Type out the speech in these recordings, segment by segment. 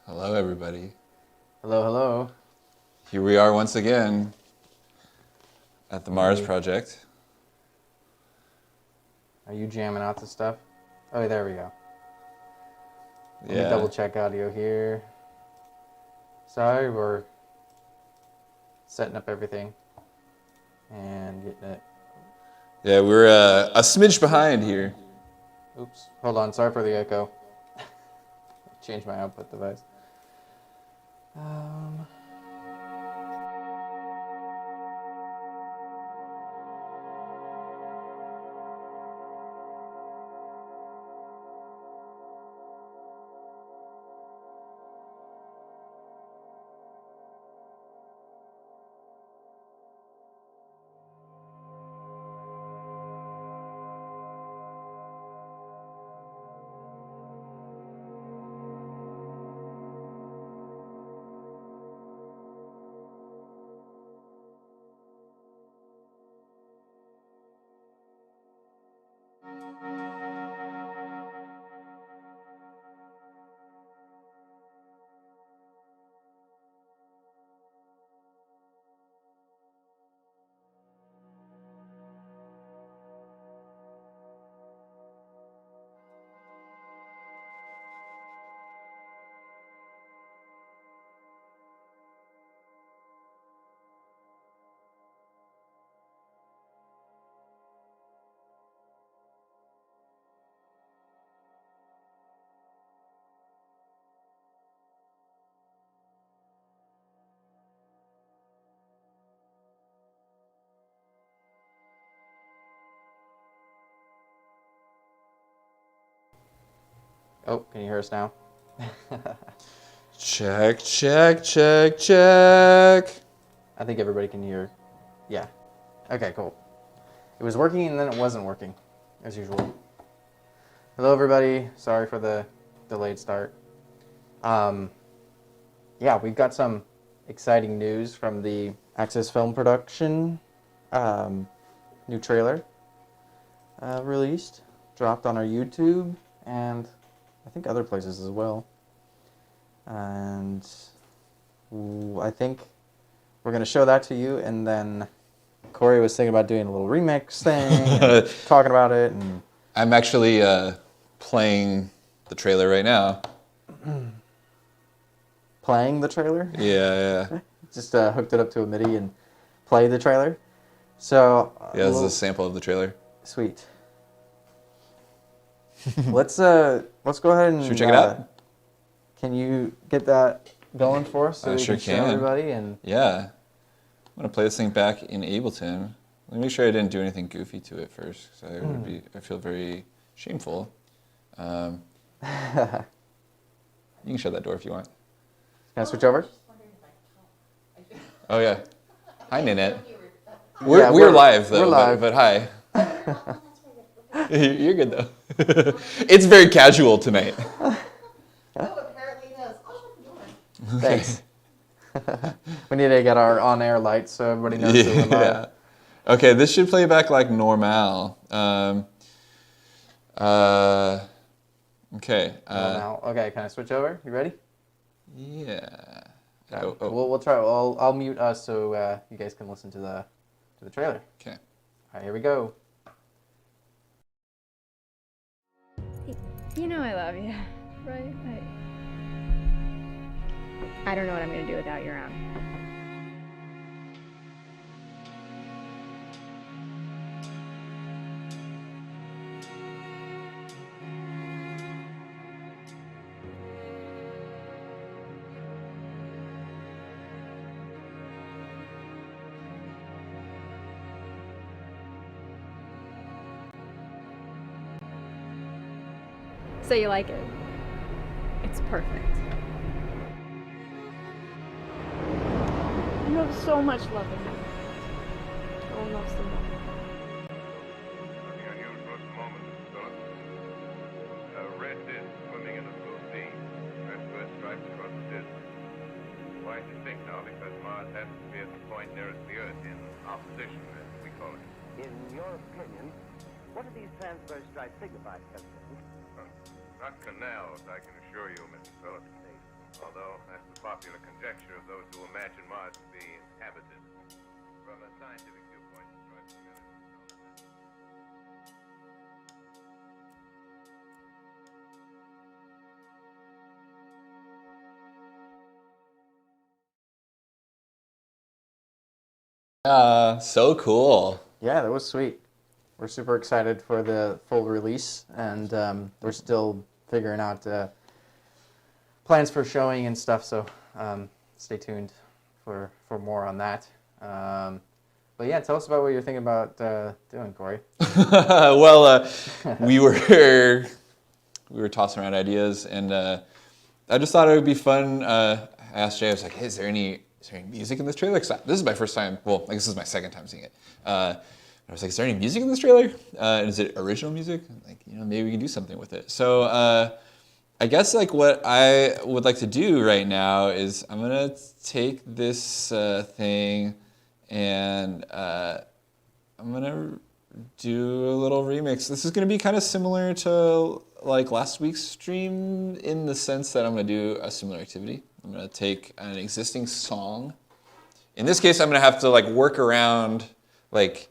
Hello, everybody. Hello, hello. Here we are once again at the MARZ Project. Are you jamming out to stuff? Oh, there we go. Let me Yeah. double check audio here. Sorry, we're setting up everything and getting it. Yeah, we're a smidge behind here. Oops, hold on. Sorry for the echo. Change my output device. Oh, can you hear us now? Check, check, check, check. I think everybody can hear. Yeah. Okay, cool. It was working and then it wasn't working, as usual. Hello, everybody. Sorry for the delayed start. yeah, we've got some exciting news from the Access Film Production. New trailer released, dropped on our YouTube, and I think other places as well. And I think we're going to show that to you, and then Cory was thinking about doing a little remix thing, and talking about it. And I'm actually playing the trailer right now. playing the trailer. Yeah. Just hooked it up to a MIDI and played the trailer. So Yeah, this is a sample of the trailer. Sweet. Let's go ahead and Should we check it out? Can you get that going for us so we sure can show can. everybody? And Yeah. I'm gonna play this thing back in Ableton. Let me make sure I didn't do anything goofy to it first, because I feel very shameful. You can shut that door if you want. Can I switch over? Oh yeah. Hi, Nanette. Yeah, We're live though. we're live. But hi. You're good though. It's very casual tonight. Thanks. We need to get our on-air lights so everybody knows that we're live. Yeah. Okay, this should play back like normal. Okay. Now, okay, can I switch over? You ready? Yeah. Okay. Oh. We'll try. I'll mute us so you guys can listen to the trailer. Okay. All right, here we go. You know I love you, right? I don't know what I'm gonna do without you around. So you like it? It's perfect. You have so much love in you. No one loves them more. Nothing unusual at the moment, Philip. Red disc swimming in a blue sea. Red square stripes across the disc. Why do you think now? Because Mars happens to be at the point nearest the Earth in opposition, as we call it. In your opinion, what do these transverse stripes signify, Captain? Not canals, I can assure you, Mr. Phillips. Although that's the popular conjecture of those who imagine Mars to be inhabited. From a scientific viewpoint, the stripes are So cool. Yeah, that was sweet. We're super excited for the full release, and we're still figuring out plans for showing and stuff. So stay tuned for more on that. But yeah, tell us about what you're thinking about doing, Cory. Well, we were tossing around ideas, and I just thought it would be fun. I asked Jay, I was like, hey, is there any music in this trailer? 'Cause this is my first time. Well, I guess this is my second time seeing it. I was like, is there any music in this trailer? And is it original music? Like, maybe we can do something with it. So I guess like what I would like to do right now is I'm gonna take this thing and I'm gonna do a little remix. This is gonna be kind of similar to like last week's stream in the sense that I'm gonna do a similar activity. I'm gonna take an existing song. In this case, I'm gonna have to like work around like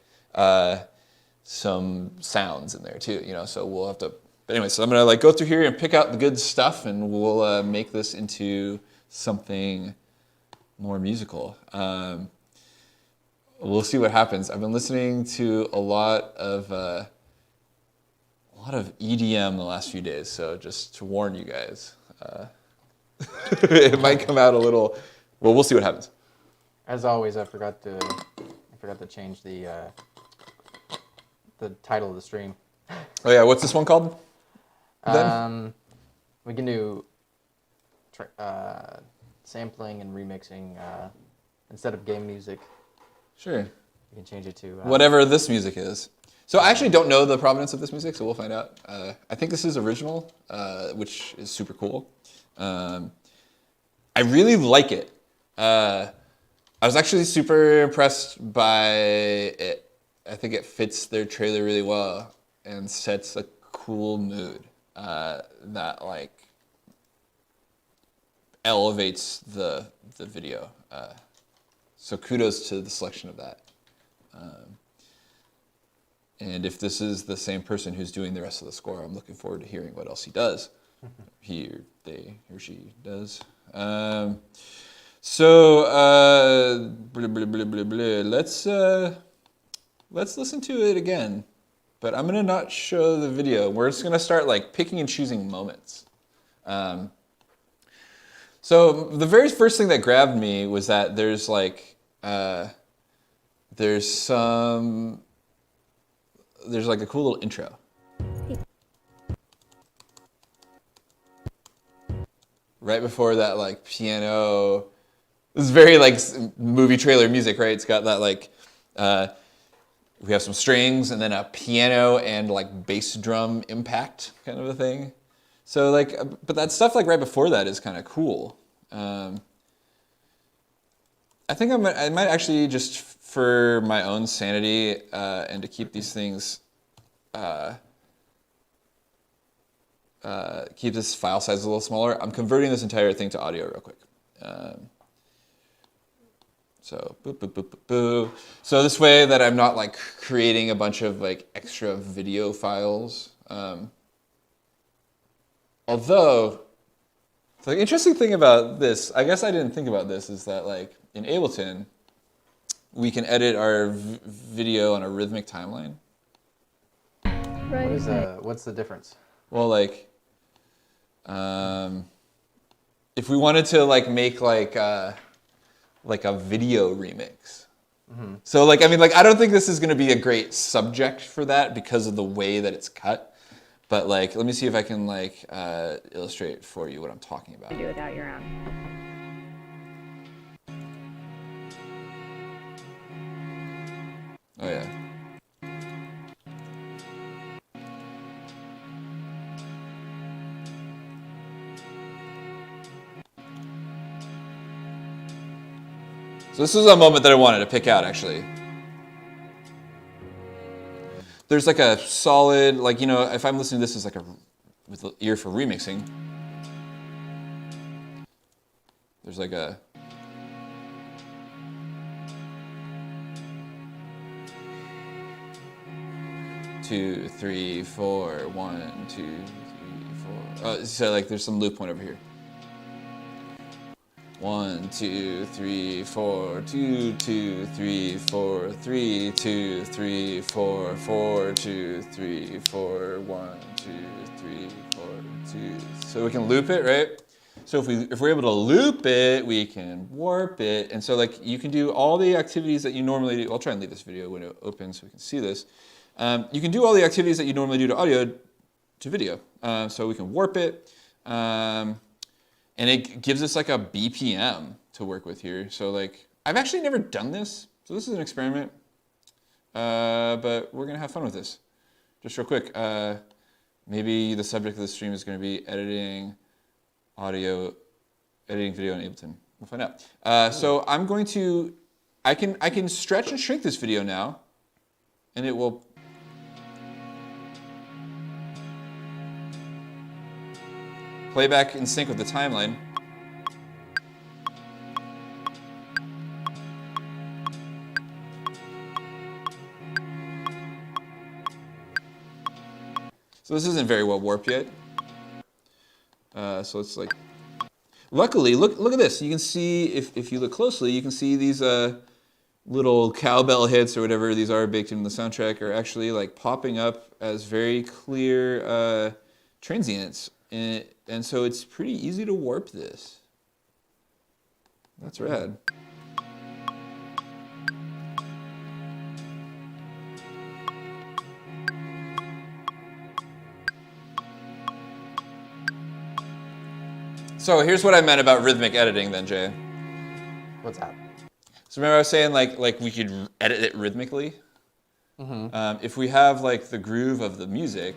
some sounds in there too, so we'll have to, but anyway, so I'm gonna like go through here and pick out the good stuff, and we'll make this into something more musical. We'll see what happens. I've been listening to a lot of EDM the last few days, so just to warn you guys, it might come out a little, well, we'll see what happens. As always, I forgot to change the title of the stream. Oh yeah, what's this one called? Then? We can do sampling and remixing instead of game music. Sure. We can change it to whatever this music is. So I actually don't know the provenance of this music, so we'll find out. I think this is original, which is super cool. I really like it. I was actually super impressed by it. I think it fits their trailer really well and sets a cool mood that like elevates the video. So kudos to the selection of that. And if this is the same person who's doing the rest of the score, I'm looking forward to hearing what else he does. He or they or she does. Blah, blah, blah, blah, blah. Let's listen to it again. But I'm gonna not show the video. We're just gonna start like picking and choosing moments. So the very first thing that grabbed me was that there's like there's like a cool little intro. Right before that, like piano. This is very like movie trailer music, right? It's got that like we have some strings and then a piano and like bass drum impact kind of a thing. So like, but that stuff like right before that is kind of cool. I think I might actually just for my own sanity and to keep these things, keep this file size a little smaller. I'm converting this entire thing to audio real quick. So boop, boop, boop, boop, boop. So this way that I'm not like creating a bunch of like extra video files. Although the interesting thing about this, I guess I didn't think about this, is that like in Ableton, we can edit our video on a rhythmic timeline. Right. What's the difference? Well, like, if we wanted to like make like a video remix. Mm-hmm. So like, I mean, like, I don't think this is going to be a great subject for that because of the way that it's cut. But like, let me see if I can like illustrate for you what I'm talking about. Do without your own. Oh yeah. So this is a moment that I wanted to pick out, actually. There's like a solid, like, you know, if I'm listening to this as like with the ear for remixing, there's like a, two, three, four, 1, 2, 3, 4. So like there's some loop point over here. 1, 2, 3, 4, 2, 2, 3, 4, 3, 2, 3, 4, 4, 2, 3, 4, 1, 2, 3, 4, 2. So we can loop it, right? So if we're able to loop it, we can warp it. And so like you can do all the activities that you normally do. I'll try and leave this video window open so we can see this. You can do all the activities that you normally do to audio to video. So we can warp it. And it gives us like a BPM to work with here. So like, I've actually never done this. So this is an experiment, but we're gonna have fun with this. Just real quick, maybe the subject of the stream is gonna be editing video in Ableton. We'll find out. So I'm going to, I can stretch and shrink this video now, and it will play back in sync with the timeline. So this isn't very well warped yet. So it's like, luckily, look at this. You can see, if you look closely, you can see these little cowbell hits or whatever these are baked into the soundtrack are actually like popping up as very clear transients. And so it's pretty easy to warp this. That's rad. So here's what I meant about rhythmic editing then, Jay. What's that? So remember I was saying like we could edit it rhythmically? Mm-hmm. If we have like the groove of the music,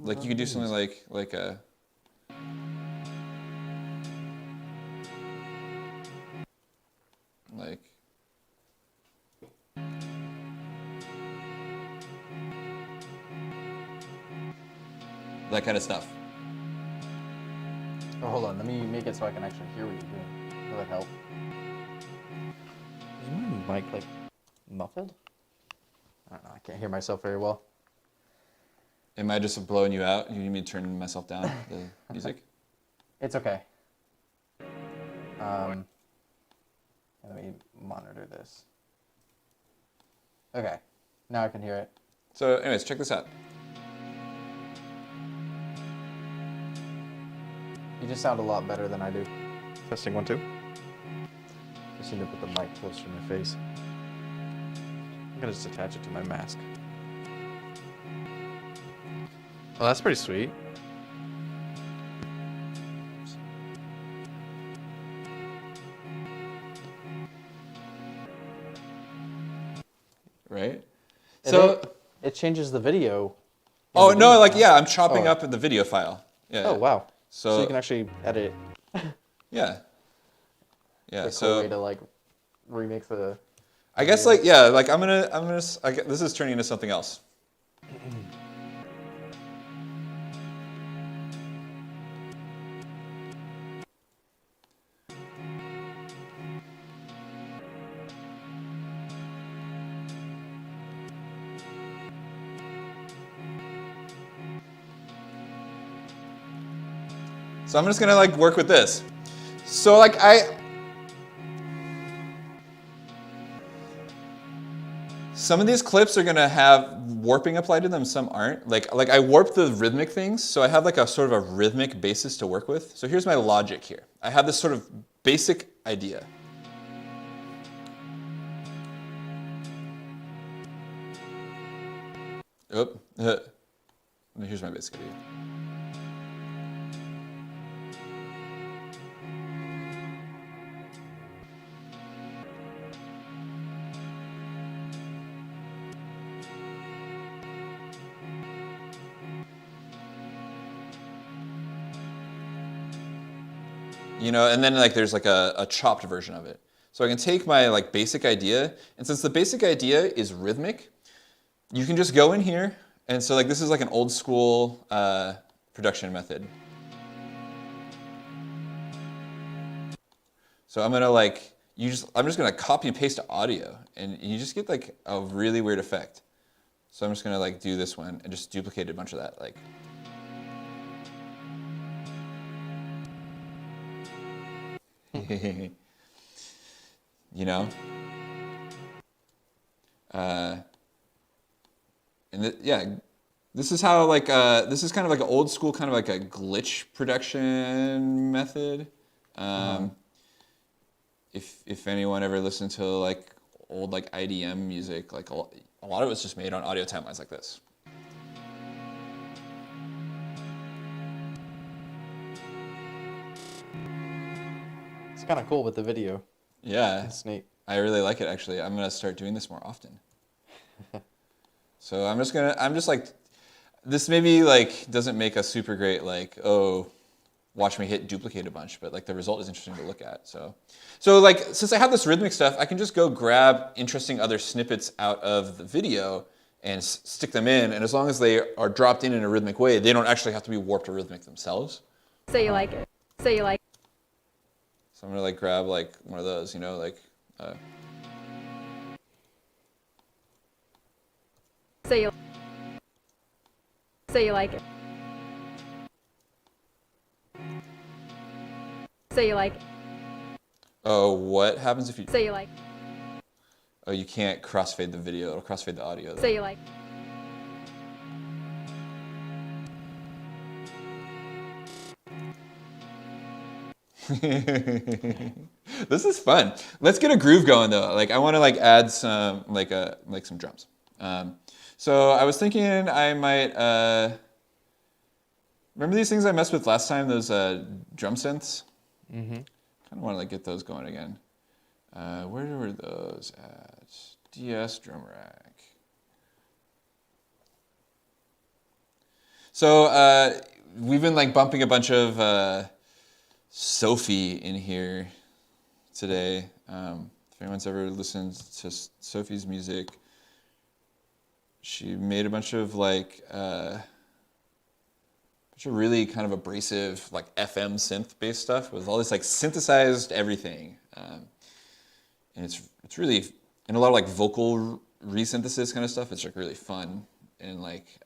like you could do something like a that kind of stuff. Oh, hold on. Let me make it so I can actually hear what you're doing. Will that help? Is my mic like muffled? I don't know. I can't hear myself very well. Am I just blowing you out? You need me to turn myself down, the music? It's okay. Let me monitor this. Okay. Now I can hear it. So anyways, check this out. You just sound a lot better than I do. Testing 1, 2. Just need to put the mic closer to my face. I'm gonna just attach it to my mask. Well, that's pretty sweet. Right? So It changes the video. oh no, like yeah, I'm chopping up the video file. Yeah. Oh wow. So you can actually edit it. yeah. Yeah. It's a cool So way to like remix the. I guess like yeah, like this is turning into something else. So I'm just gonna like work with this. So like some of these clips are gonna have warping applied to them, some aren't. Like I warped the rhythmic things, so I have like a sort of a rhythmic basis to work with. So here's my logic here. I have this sort of basic idea. Here's my basic idea. You know, and then like there's like a chopped version of it. So I can take my like basic idea, and since the basic idea is rhythmic, you can just go in here, and so like this is like an old school production method. So I'm gonna like I'm just gonna copy and paste the audio, and you just get like a really weird effect. So I'm just gonna like do this one and just duplicate a bunch of that like. You know, and yeah, this is how like this is kind of like an old school kind of like a glitch production method. If anyone ever listened to like old like IDM music, like a lot of it's just made on audio timelines like this. It's kind of cool with the video. Yeah, It's neat. I really like it actually. I'm gonna start doing this more often. So I'm just like, this maybe like doesn't make a super great like, oh, watch me hit duplicate a bunch, but like the result is interesting to look at. So like since I have this rhythmic stuff, I can just go grab interesting other snippets out of the video and stick them in, and as long as they are dropped in a rhythmic way, they don't actually have to be warped or rhythmic themselves. So you like it. So you like. So I'm gonna like grab like one of those, you know, like. So you. So you like it. So you like. Oh, what happens if you? So you like. Oh, you can't crossfade the video. It'll crossfade the audio. So you like. This is fun. Let's get a groove going though. Like I want to like add some like some drums. So I was thinking I might remember these things I messed with last time. Those drum synths. Mm-hmm. Kind of want to like get those going again. Where were those at? DS drum rack. So we've been like bumping a bunch of Sophie in here today. If anyone's ever listened to Sophie's music, she made a bunch of like It's a really kind of abrasive, like FM synth-based stuff with all this like synthesized everything, and it's really, and a lot of like vocal resynthesis kind of stuff. It's like really fun and like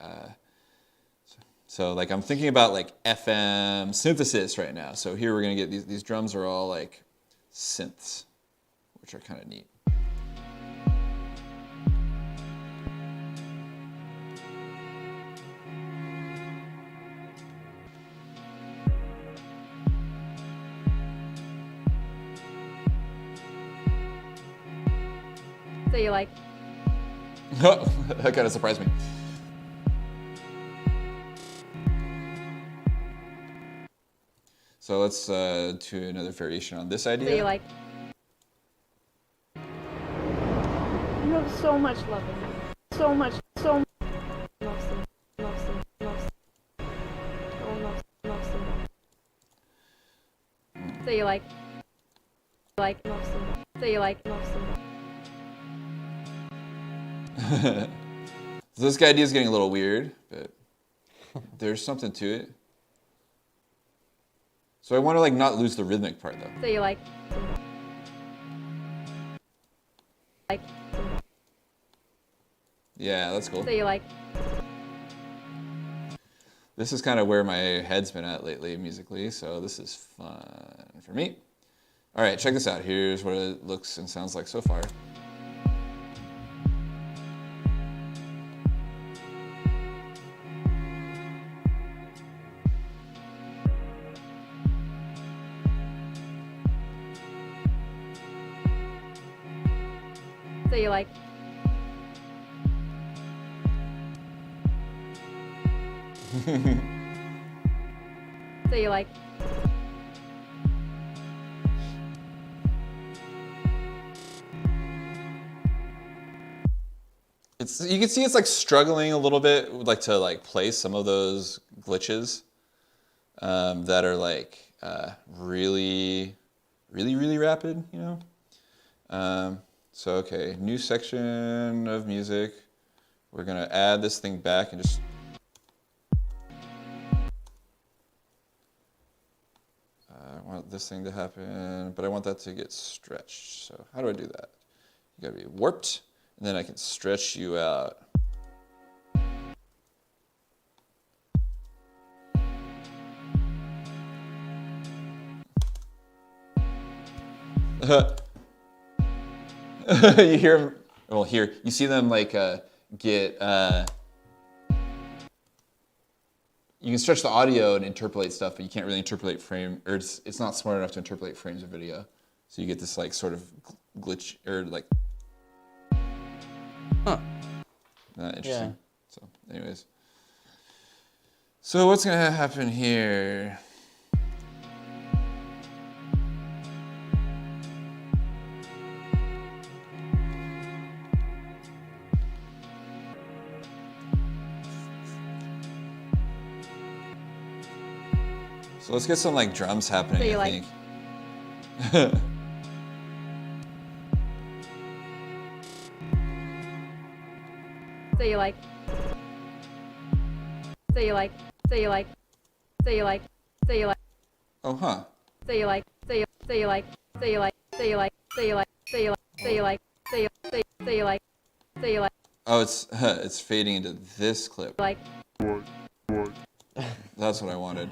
so like I'm thinking about like FM synthesis right now. So here we're gonna get these drums are all like synths, which are kind of neat. So you like, That kind of surprised me. So let's do another variation on this idea. so you like, You have so much love in you. So much. Love some. Oh, love some. so you like, Love some. so you like, Love some. So this idea is getting a little weird, but there's something to it. So I want to like not lose the rhythmic part though. so you like, Yeah, that's cool. so you like, This is kind of where my head's been at lately musically, so this is fun for me. All right, check this out. Here's what it looks and sounds like so far. so you like, so you like, It's, you can see it's like struggling a little bit, like to like play some of those glitches that are like really rapid, you know. So okay, new section of music. We're gonna add this thing back and just. I want this thing to happen, but I want that to get stretched. So how do I do that? You gotta be warped. And then I can stretch you out. You hear them, well, here, you see them like get, you can stretch the audio and interpolate stuff, but you can't really interpolate frame, or it's not smart enough to interpolate frames of video. So you get this like sort of glitch, or like, interesting. Yeah. So, anyways. So what's gonna happen here? So let's get some like drums happening, So you I like- think. so you like, so you like, so you like, so you like, so you like, Oh, huh. so you like, so you like, so you like, so you like, so you like, so you like, so you like, so you like, so you like, so you like, Oh, it's fading into this clip. like, That's what I wanted.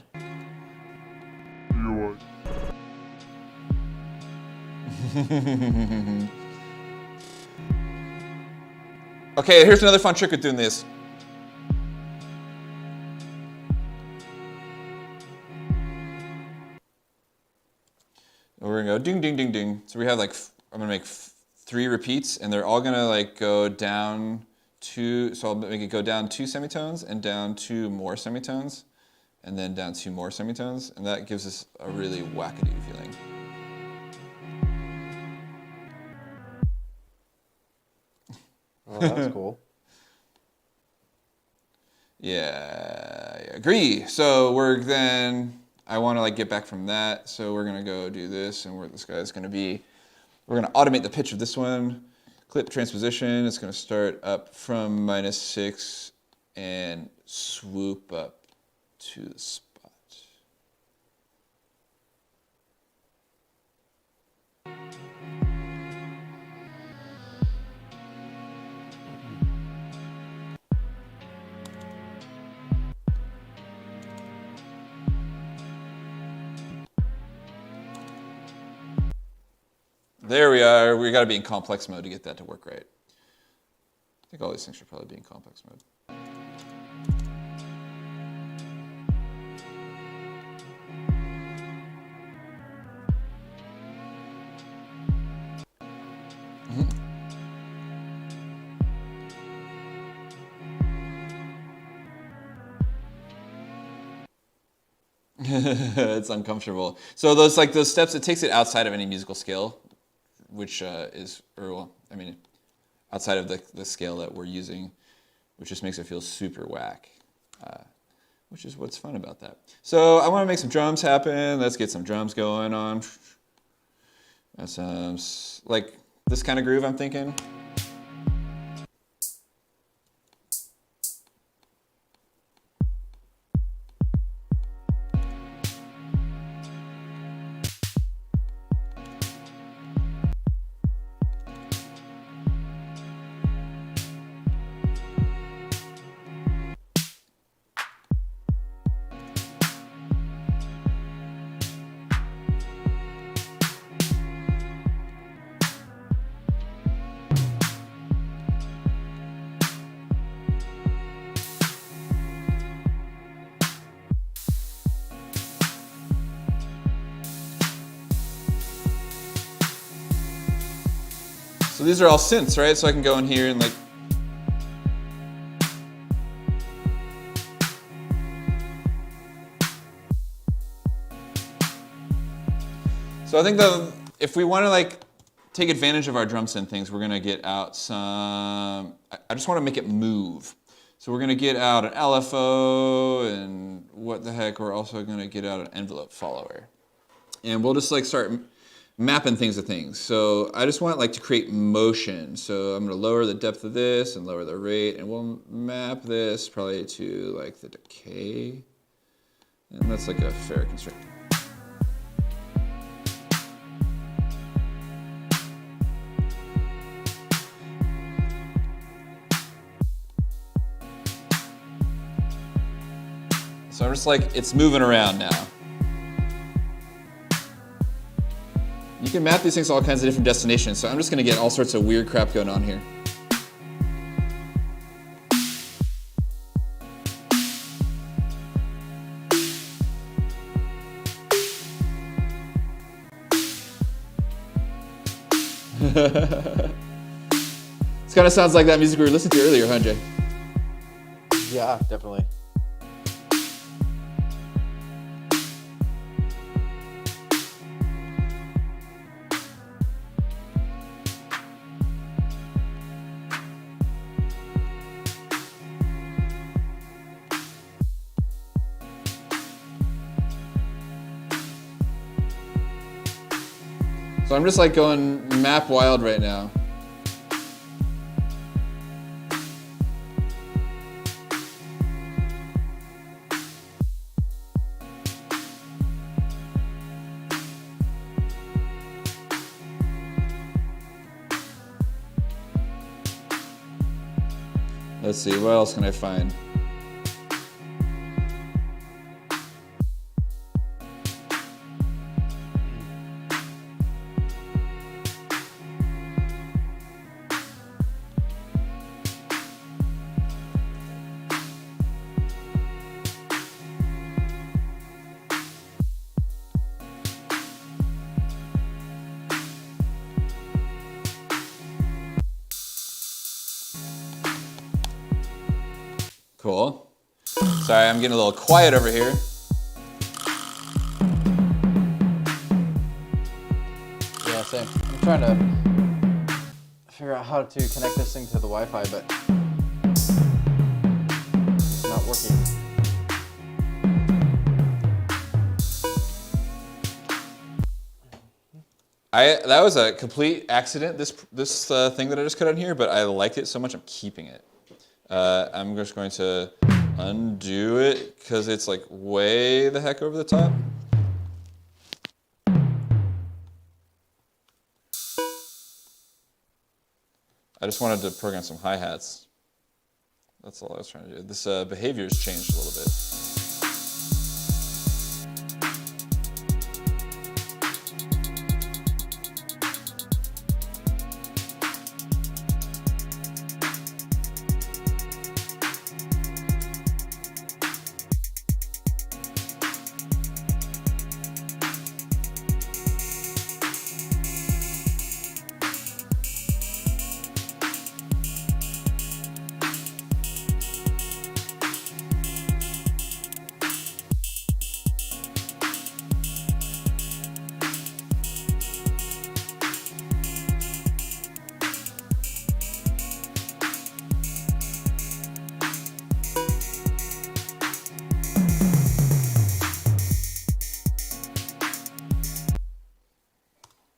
Okay, here's another fun trick with doing this. We're gonna go ding, ding, ding, ding. So we have like, I'm gonna make 3 repeats, and they're all gonna like go down 2, so I'll make it go down 2 semitones and down 2 more semitones, and then down 2 more semitones, and that gives us a really wackadoo feeling. Well, that's cool. Yeah, I agree. So we're then, I want to like get back from that. So we're gonna go do this, and where this guy's gonna be, we're gonna automate the pitch of this one. Clip transposition, it's gonna start up from -6 and swoop up to the spot. There we are. We got to be in complex mode to get that to work right. I think all these things should probably be in complex mode. It's uncomfortable. So those steps, it takes it outside of any musical scale, which outside of the scale that we're using, which just makes it feel super whack, which is what's fun about that. So I want to make some drums happen. Let's get some drums going on. That's like this kind of groove I'm thinking. So these are all synths, right? So I can go in here and like. So I think if we want to like take advantage of our drum synth things, we're gonna get out some. I just want to make it move. So we're gonna get out an LFO, and what the heck, we're also gonna get out an envelope follower, and we'll just like start mapping things to things. So I just want like to create motion. So I'm gonna lower the depth of this and lower the rate, and we'll map this probably to like the decay. And that's like a fair constraint. So I'm just like, it's moving around now. You can map these things to all kinds of different destinations, so I'm just gonna get all sorts of weird crap going on here. This kind of sounds like that music we were listening to earlier, huh, Jay? Yeah, definitely. So I'm just like going map wild right now. Let's see, what else can I find? Cool. Sorry, I'm getting a little quiet over here. Yeah, same. I'm trying to figure out how to connect this thing to the Wi-Fi, but it's not working. That was a complete accident, this thing that I just cut on here, but I liked it so much I'm keeping it. I'm just going to undo it because it's like way the heck over the top. I just wanted to program some hi-hats. That's all I was trying to do. This behavior's changed a little bit.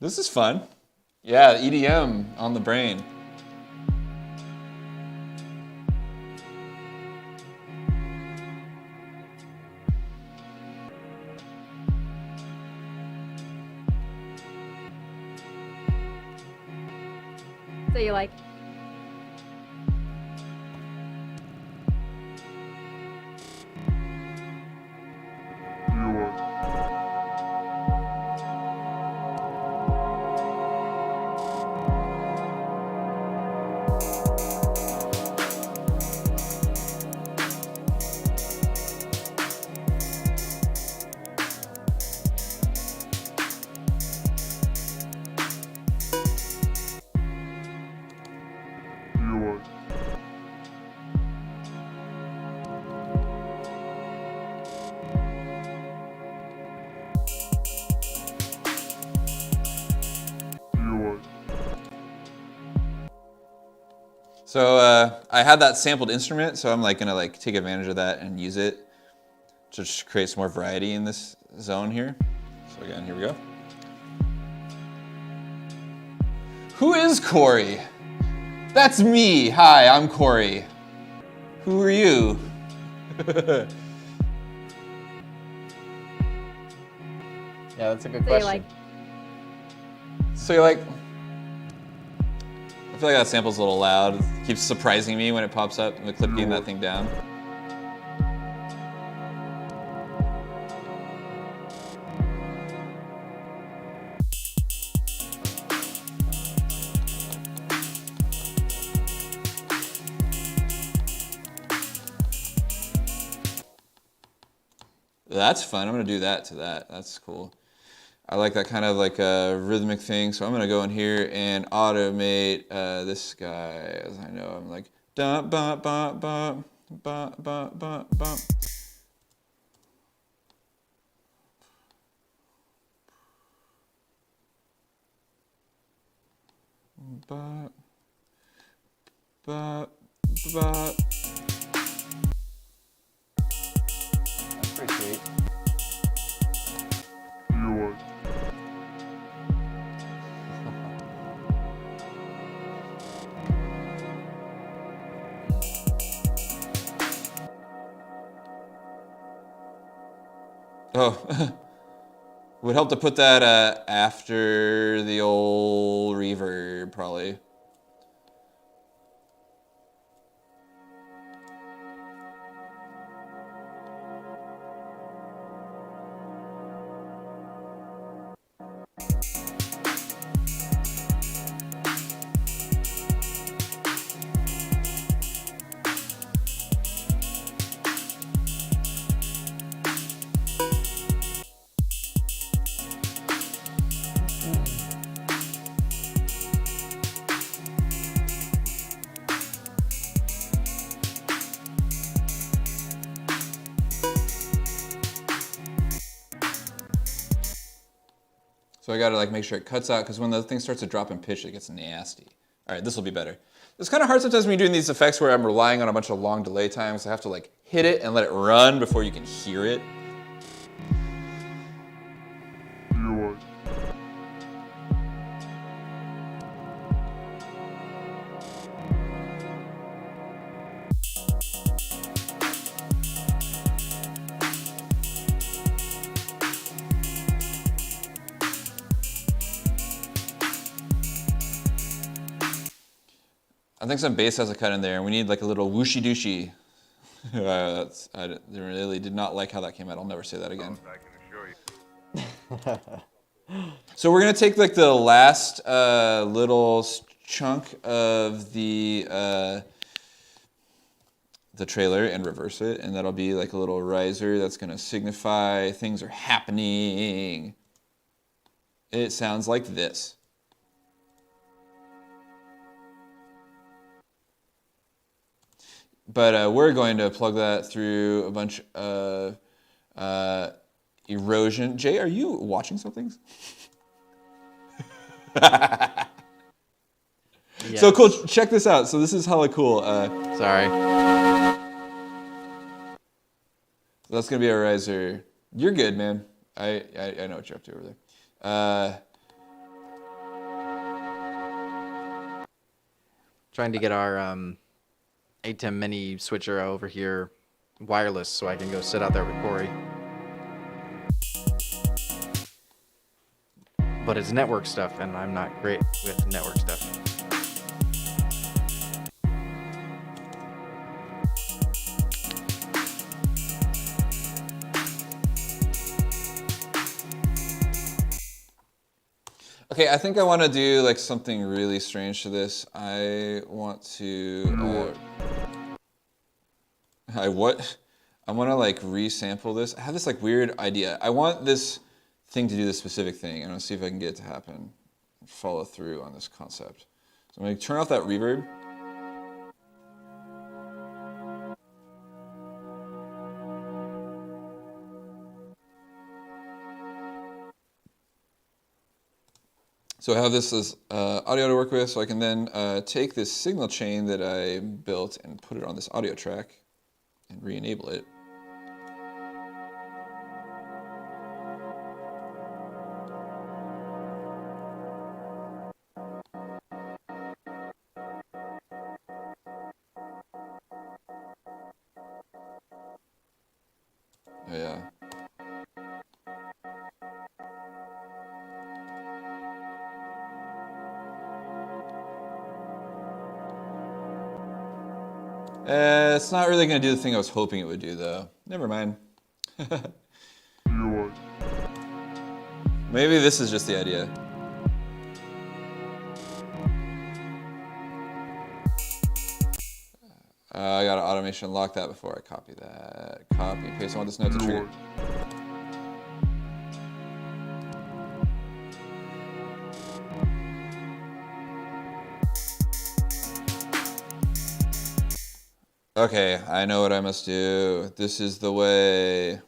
This is fun. Yeah, EDM on the brain. So you like. So I had that sampled instrument, so I'm like gonna like take advantage of that and use it to just create some more variety in this zone here. So again, here we go. Who is Cory? That's me. Hi, I'm Cory. Who are you? Yeah, that's a good So you question. like. So you're like, I feel like that sample's a little loud. It keeps surprising me when it pops up in the clip getting that thing down. That's fun. I'm gonna do that to that. That's cool. I like that kind of like a rhythmic thing. So I'm gonna go in here and automate this guy. As I know, I'm like da ba ba ba ba ba ba ba. Ba ba ba. That's pretty sweet. Oh, would help to put that after the old reverb, probably. So I gotta like make sure it cuts out because when the thing starts to drop in pitch, it gets nasty. All right, this will be better. It's kind of hard sometimes when you're doing these effects where I'm relying on a bunch of long delay times. I have to like hit it and let it run before you can hear it. I think some bass has a cut in there, and we need like a little whooshy dooshy. I really did not like how that came out. I'll never say that again. I can assure you. So we're gonna take like the last little chunk of the trailer and reverse it, and that'll be like a little riser that's gonna signify things are happening. It sounds like this. But we're going to plug that through a bunch of erosion. Jay, are you watching something? So cool, check this out. So this is hella cool. Sorry. So that's gonna be our riser. You're good, man. I know what you're up to over there. Trying to get our ATEM mini switcher over here wireless so I can go sit out there with Cory. But it's network stuff, and I'm not great with network stuff. Okay, I think I want to do like something really strange to this. I want to. I want to like resample this. I have this like weird idea. I want this thing to do this specific thing. I'm gonna see if I can get it to happen. Follow through on this concept. So I'm gonna turn off that reverb. So I have this as audio to work with, so I can then take this signal chain that I built and put it on this audio track and re-enable it. Oh, yeah. It's not really going to do the thing I was hoping it would do, though. Never mind. Maybe this is just the idea. I got to automation lock that before I copy that. Copy and paste. I want this note to trigger. Okay, I know what I must do. This is the way.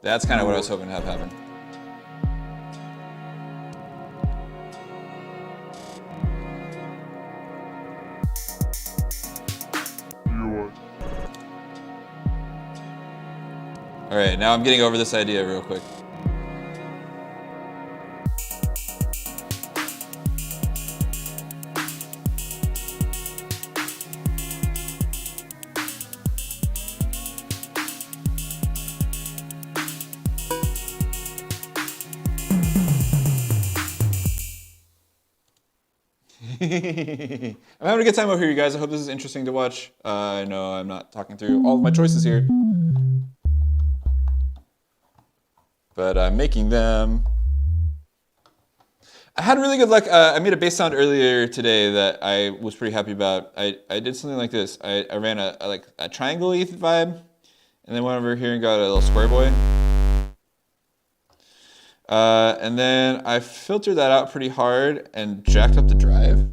That's kind of what I was hoping to have happen. All right, now I'm getting over this idea real quick. I'm having a good time over here, you guys. I hope this is interesting to watch. I know I'm not talking through all of my choices here, but I'm making them. I had really good luck. I made a bass sound earlier today that I was pretty happy about. I did something like this. I ran a triangle-y vibe, and then went over here and got a little square boy. And then I filtered that out pretty hard and jacked up the drive.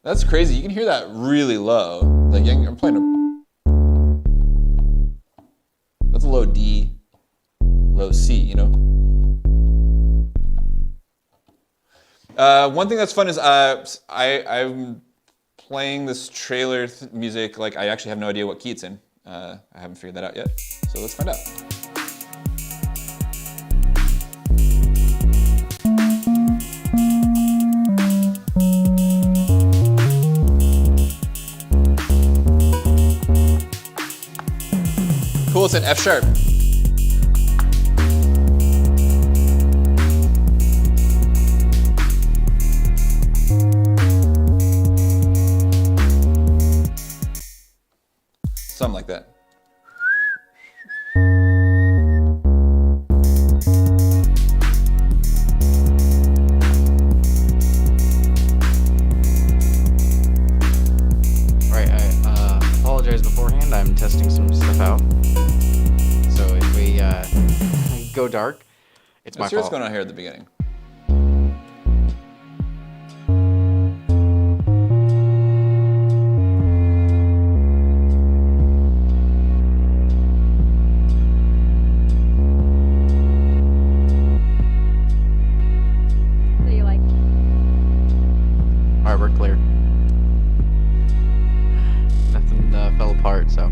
That's crazy. You can hear that really low. Like I'm playing a. That's a low D. One thing that's fun is I'm playing this trailer music. Like I actually have no idea what key it's in. I haven't figured that out yet. So let's find out. Cool, it's an F sharp. Something like that. Alright, I apologize beforehand. I'm testing some stuff out. So if we go dark, it's my Let's see what's fault. going on here at the beginning. So you like. Alright, we're clear. Nothing fell apart, so.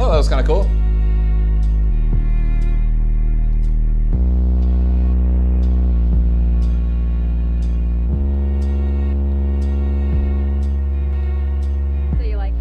Oh, that was kind of cool. So you like.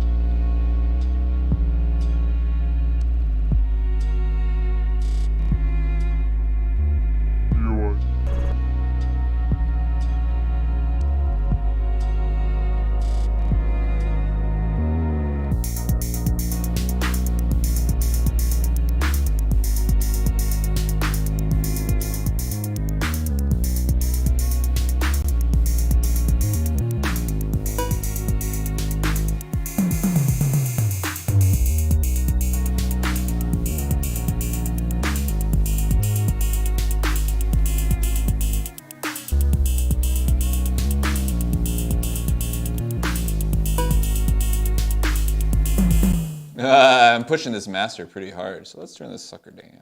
I'm pushing this master pretty hard, so let's turn this sucker down.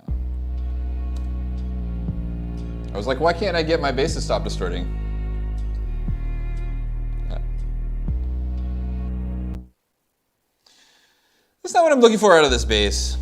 I was like, why can't I get my bass to stop distorting? That's not what I'm looking for out of this bass.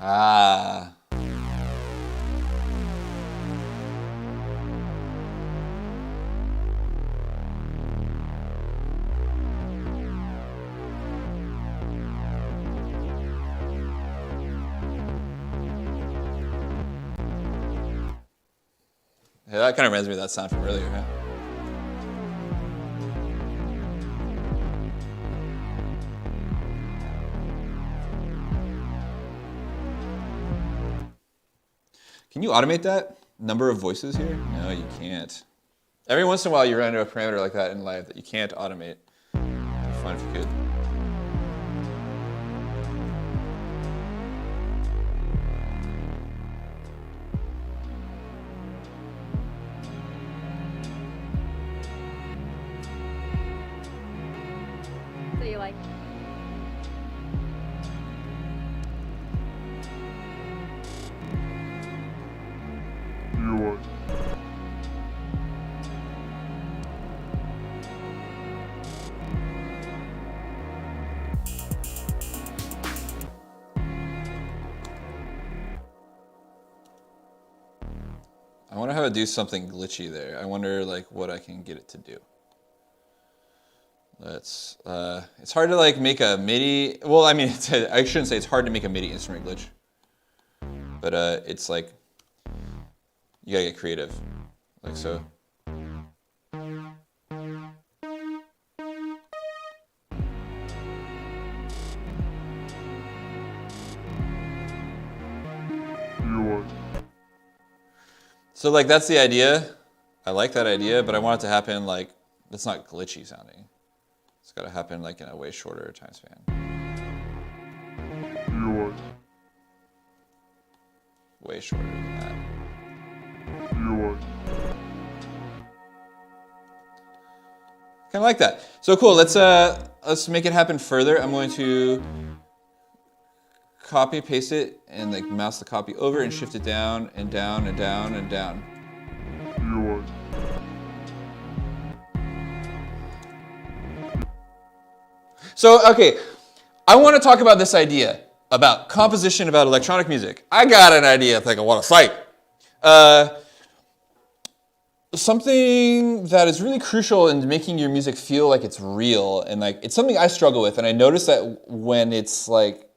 Ah. Yeah, that kind of reminds me of that sound from earlier, huh? Can you automate that number of voices here? No, you can't. Every once in a while you run into a parameter like that in live that you can't automate. It'd be fun if you could. I want to have it do something glitchy there. I wonder like what I can get it to do. Let's. It's hard to like make a MIDI. Well, I mean, I shouldn't say it's hard to make a MIDI instrument glitch, but it's like you gotta get creative, like so. So like that's the idea. I like that idea, but I want it to happen like it's not glitchy sounding. It's got to happen like in a way shorter time span. Way shorter than that. Kind of like that. So cool. Let's make it happen further. I'm going to copy paste it and like mouse the copy over and shift it down and down and down and down. So, okay, I want to talk about this idea about composition, about electronic music. I got an idea I think I want to cite. Something that is really crucial in making your music feel like it's real, and like it's something I struggle with, and I notice that when it's like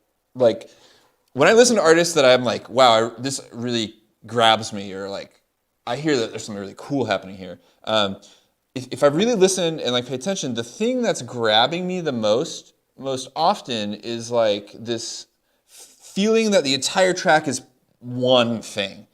when I listen to artists that I'm like, wow, this really grabs me, or like I hear that there's something really cool happening here. If I really listen and like pay attention, the thing that's grabbing me the most often is like this feeling that the entire track is one thing.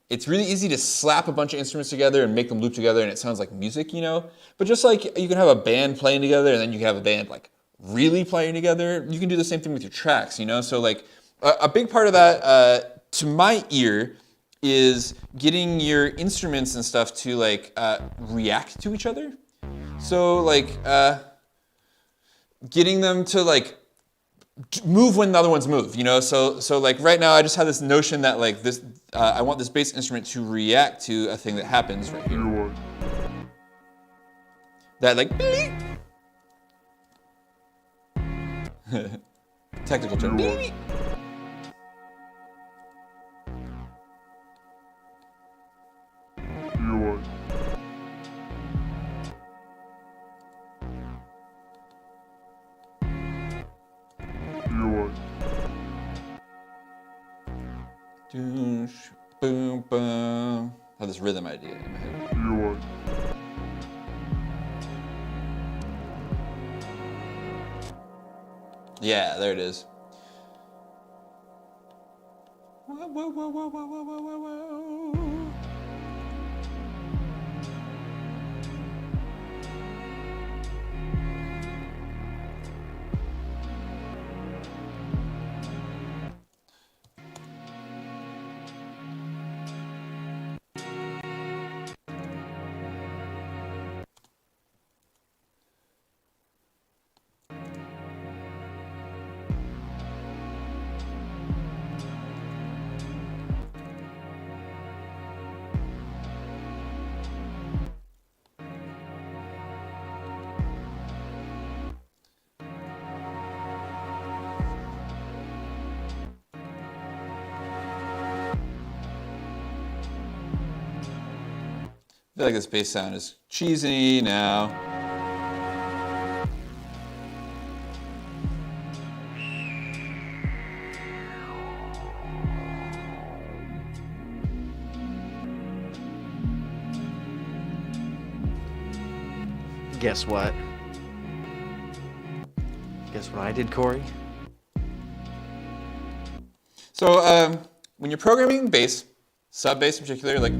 It's really easy to slap a bunch of instruments together and make them loop together and it sounds like music, you know? But just like you can have a band playing together and then you can have a band like really playing together, you can do the same thing with your tracks, you know? So like a big part of that, to my ear, is getting your instruments and stuff to like react to each other. So like getting them to like move when the other ones move, you know. So like right now I just have this notion that like this I want this bass instrument to react to a thing that happens right here. That like technical term. Boom, boom. I have this rhythm idea in my head. Yeah, there it is. Whoa, whoa, whoa, whoa, whoa, whoa, whoa, whoa. I feel like this bass sound is cheesy now. Guess what? Guess what I did, Cory? So when you're programming bass, sub bass in particular, like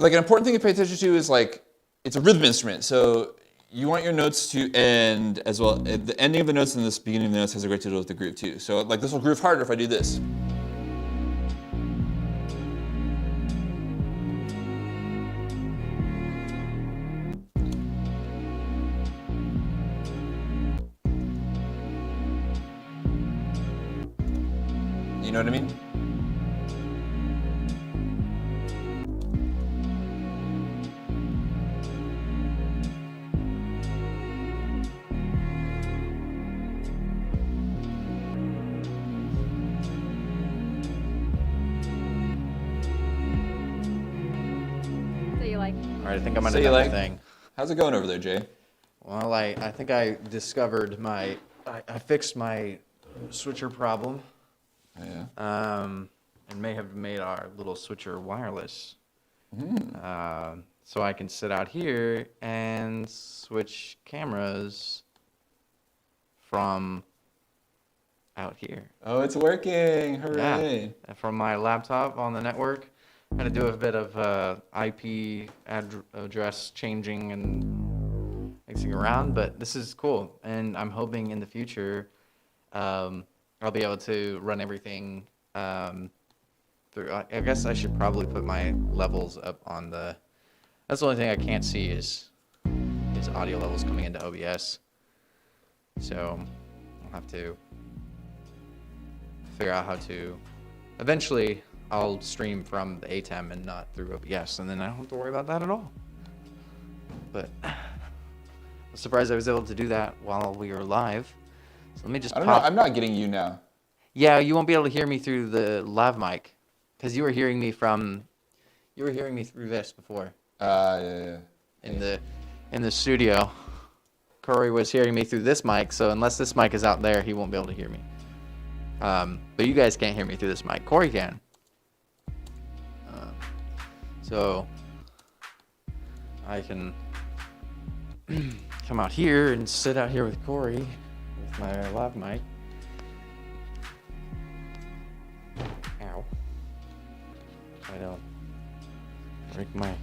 an important thing to pay attention to is like it's a rhythm instrument, so you want your notes to end as well. The ending of the notes and the beginning of the notes has a great deal with the groove too. So like this will groove harder if I do this. You know what I mean? All right, I think I'm So gonna you do my like- thing. How's it going over there, Jay? Well, I think I discovered I fixed my switcher problem. Oh, yeah. And may have made our little switcher wireless. So I can sit out here and switch cameras from out here. Oh, it's working! Hooray! Yeah, from my laptop on the network. I'm gonna do a bit of IP address changing and mixing around, but this is cool. And I'm hoping in the future I'll be able to run everything through. I guess I should probably put my levels up on the. That's the only thing I can't see is audio levels coming into OBS. So I'll have to figure out how to. Eventually, I'll stream from the ATEM and not through OBS, and then I don't have to worry about that at all. But I'm surprised I was able to do that while we were live. So let me just I don't know. pop. I'm not getting you now. Yeah, you won't be able to hear me through the lav mic, because you were hearing me through this before Yeah. in the studio. Cory was hearing me through this mic, so unless this mic is out there, he won't be able to hear me. But you guys can't hear me through this mic. Cory can. So I can come out here and sit out here with Cory with my lav mic. Ow. I don't break my hit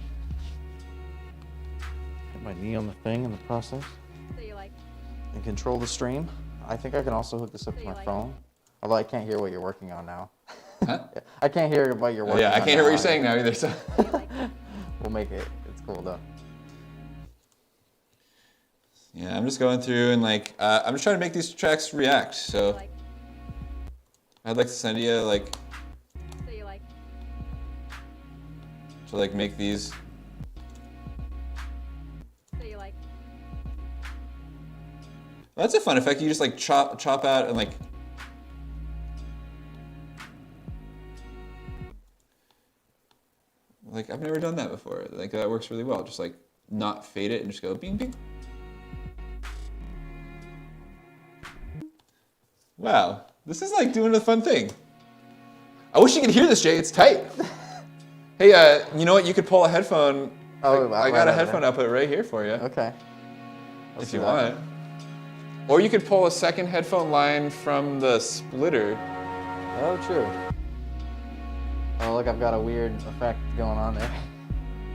my knee on the thing in the process. So you like, And control the stream. I think I can also hook this up to my phone. Although I can't hear what you're working on now. Huh? I can't hear what you're working on. Yeah, I can't hear what you're saying now either. So. We'll make it. It's cool though. Yeah, I'm just going through and like I'm just trying to make these tracks react. So like, I'd like to send you like so you like, to like make these. so you like, That's a fun effect. You just like chop out and like. Like I've never done that before. Like that works really well. Just like not fade it and just go bing bing. Wow, this is like doing a fun thing. I wish you could hear this, Jay. It's tight. Hey, you know what? You could pull a headphone. Oh, I got a headphone output right here for you, Okay. if you want. Or you could pull a second headphone line from the splitter. Oh, true. Oh, look, I've got a weird effect going on there.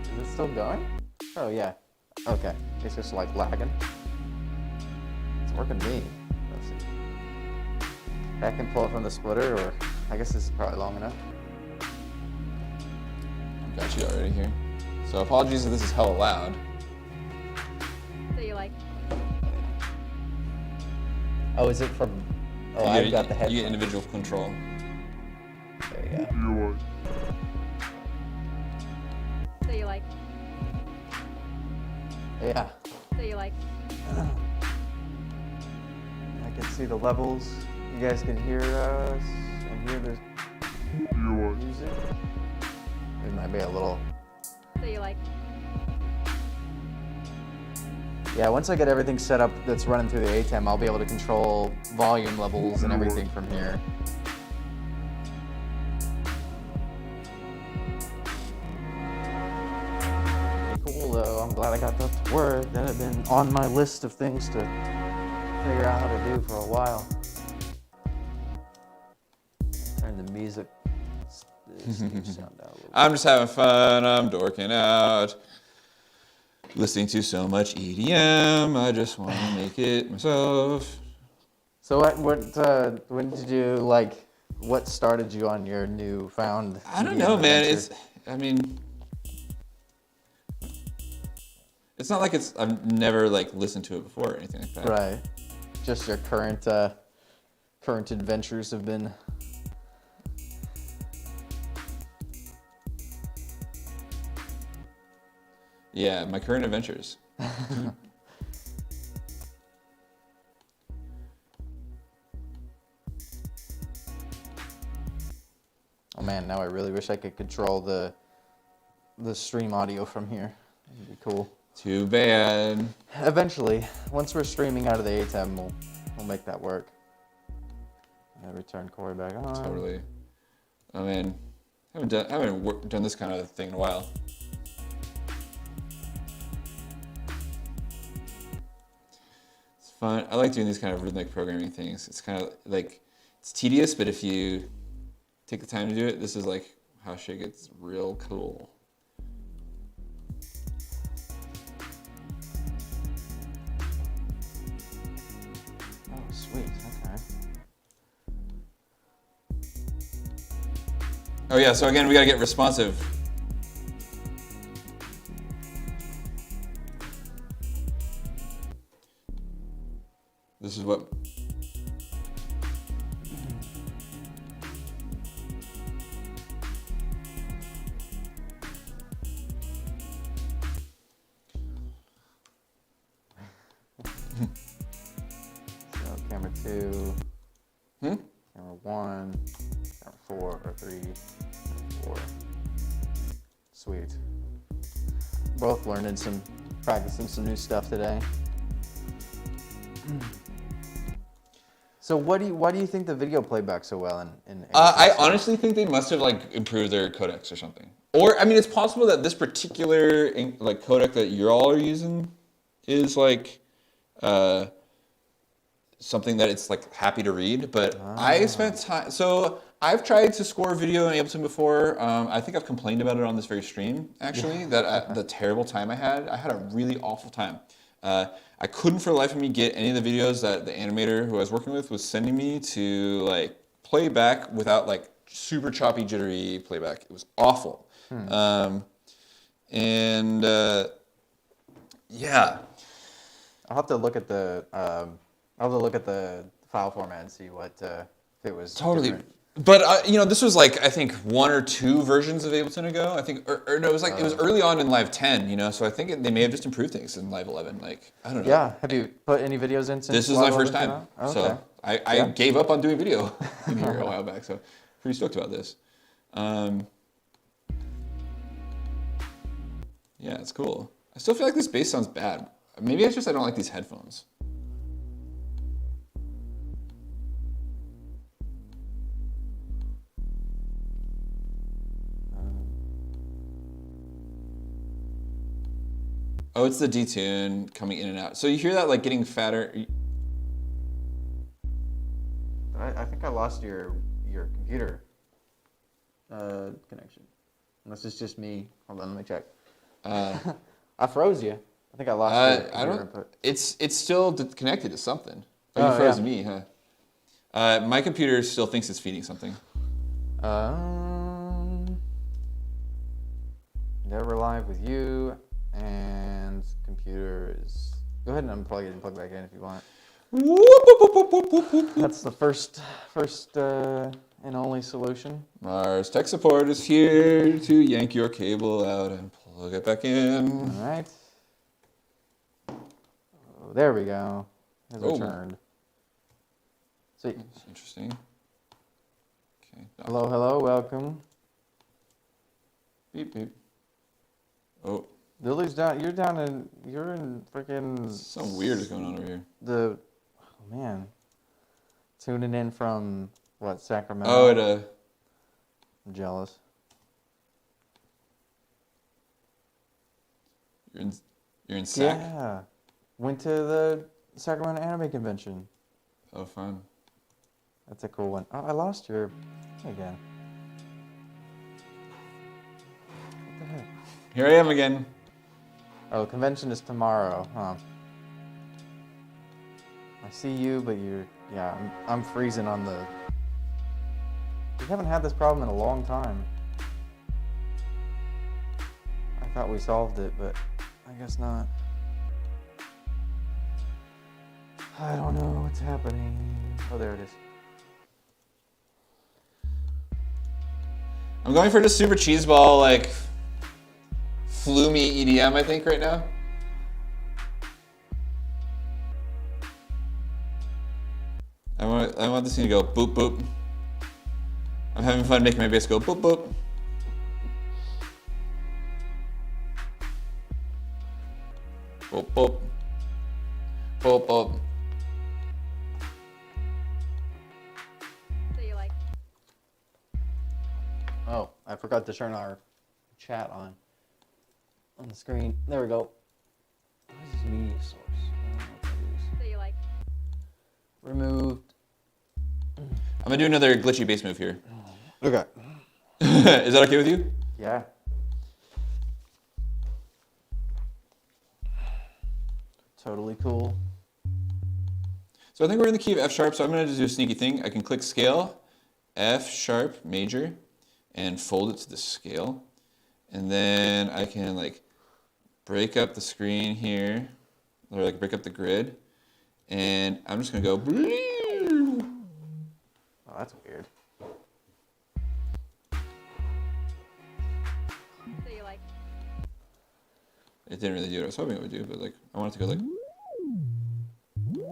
Is it still going? Oh, yeah. Okay. It's just like lagging. It's working me. Let's see. I can pull it from the splitter, or I guess this is probably long enough. Got you already here. So apologies if this is hella loud. so you like, Oh, is it from? Oh, You I've get- got the headphone. You get individual control. There you go. so you like, Yeah. so you like, I can see the levels. You guys can hear us and hear the music. It might be a little. so you like, Yeah, once I get everything set up that's running through the ATEM, I'll be able to control volume levels and everything from here. Pretty cool though. I'm glad I got that to work. That had been on my list of things to figure out how to do for a while. Turn the music sound down a little. I'm just having fun. I'm dorking out. Listening to so much EDM. I just want to make it myself. So when did you what started you on your newfound I don't EDM know, man. adventure? It's not like I've never like listened to it before or anything like that. Right. Just your current adventures have been. Yeah, my current adventures. Oh man, now I really wish I could control the stream audio from here. That'd be cool. Too bad. Eventually, once we're streaming out of the ATEM, we'll make that work. Return Cory back on. Totally. I mean, haven't done this kind of thing in a while. It's fun. I like doing these kind of rhythmic programming things. It's kind of like, it's tedious, but if you take the time to do it, this is like how shit gets real cool. Oh, sweet. Okay. Oh yeah, so again, we gotta get responsive. This is what... So camera 2, Hmm? camera 1, camera 4 or 3, 4. Sweet. Both practicing some new stuff today. So why do you think the video played back so well in I honestly think they must have like improved their codecs or something. Or I mean, it's possible that this particular like codec that you all are using is like something that it's like happy to read. But I spent time. So I've tried to score video in Ableton before. I think I've complained about it on this very stream actually. The terrible time I had. I had a really awful time. I couldn't for the life of me get any of the videos that the animator who I was working with was sending me to like play back without like super choppy, jittery playback. It was awful. Yeah. I'll have to look at the file format and see what if it was Totally. different. But you know, this was like I think 1 or 2 versions of Ableton ago. I think, or no, it was like it was early on in Live 10. You know, so I think they may have just improved things in Live 11. Like I don't know. Yeah. Have you put any videos in since? This is my Live first 11 time, came out? so I gave up on doing video in here a while back. So pretty stoked about this. Yeah, it's cool. I still feel like this bass sounds bad. Maybe it's just I don't like these headphones. Oh, it's the detune coming in and out. So you hear that like getting fatter. I think I lost your computer connection. Unless it's just me. Hold on, let me check. I froze you. I think I lost your computer I don't. input. It's still connected to something. Oh, you froze me, huh? My computer still thinks it's feeding something. Never live with you, and computer is. Go ahead and unplug it and plug back in if you want. That's the first and only solution. MARZ Tech Support is here to yank your cable out and plug it back in. All right. Oh, there we go. It's returned. So, That's interesting. Okay. hello, welcome. Beep beep. Oh. Lily's down. You're in freaking. Something weird is going on over here. Oh man. Tuning in from what, Sacramento? Oh, I'm jealous. You're in Sac? Yeah. Went to the Sacramento Anime Convention. Oh, fun. That's a cool one. Oh, I lost your again. What the heck? Here I am again. Oh, convention is tomorrow, huh? I see you, but I'm freezing on the. We haven't had this problem in a long time. I thought we solved it, but I guess not. I don't know what's happening. Oh, there it is. I'm going for just super cheeseball, like floomy EDM, I think, right now. I want this thing to go boop boop. I'm having fun making my bass go boop boop. Boop, boop. Boop, boop. So you like. Oh, I forgot to turn our chat on the screen. There we go. What is this media source? I don't know what that is. So you like. Removed. I'm gonna do another glitchy bass move here. Okay. Is that okay with you? Yeah. Totally cool. So I think we're in the key of F sharp, so I'm gonna just do a sneaky thing. I can click scale, F sharp major, and fold it to the scale. And then I can like break up the screen here, or like break up the grid. And I'm just gonna go. Oh, that's weird. So you like. It didn't really do what I was hoping it would do, but like I want it to go like. So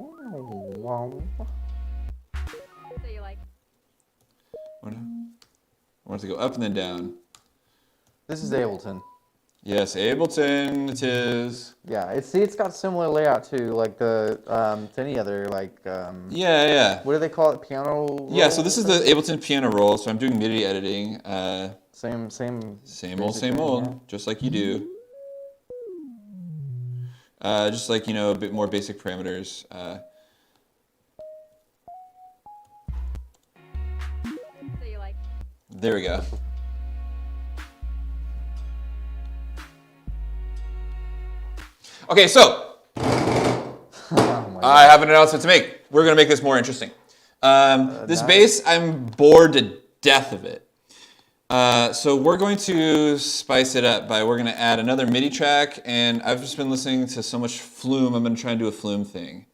you like. I want it to go up and then down. This is Ableton. Yes, Ableton it is. Yeah, it's got similar layout to like the to any other like Yeah. what do they call it? Piano. Yeah, roll? so this is the Ableton piano roll, so I'm doing MIDI editing. Same Same old, basic thing, yeah. just like you do. Just like, you know, a bit more basic parameters. So you like. There we go. Okay, so I have an announcement to make. We're gonna make this more interesting. This nice. bass, I'm bored to death of it. So we're going to spice it up we're gonna add another MIDI track, and I've just been listening to so much Flume, I'm gonna try and do a Flume thing.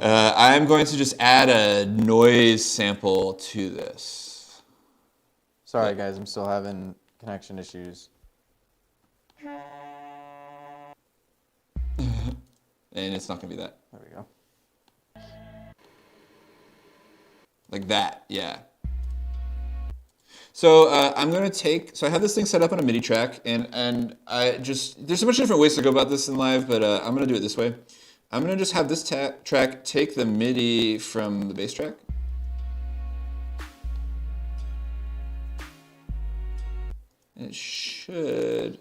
I'm going to just add a noise sample to this. Sorry guys, I'm still having connection issues. And it's not gonna be that. There we go. Like that, yeah. So I'm gonna so I have this thing set up on a MIDI track, and there's so much different ways to go about this in live, but I'm gonna do it this way. I'm gonna just have this track take the MIDI from the bass track. And it should,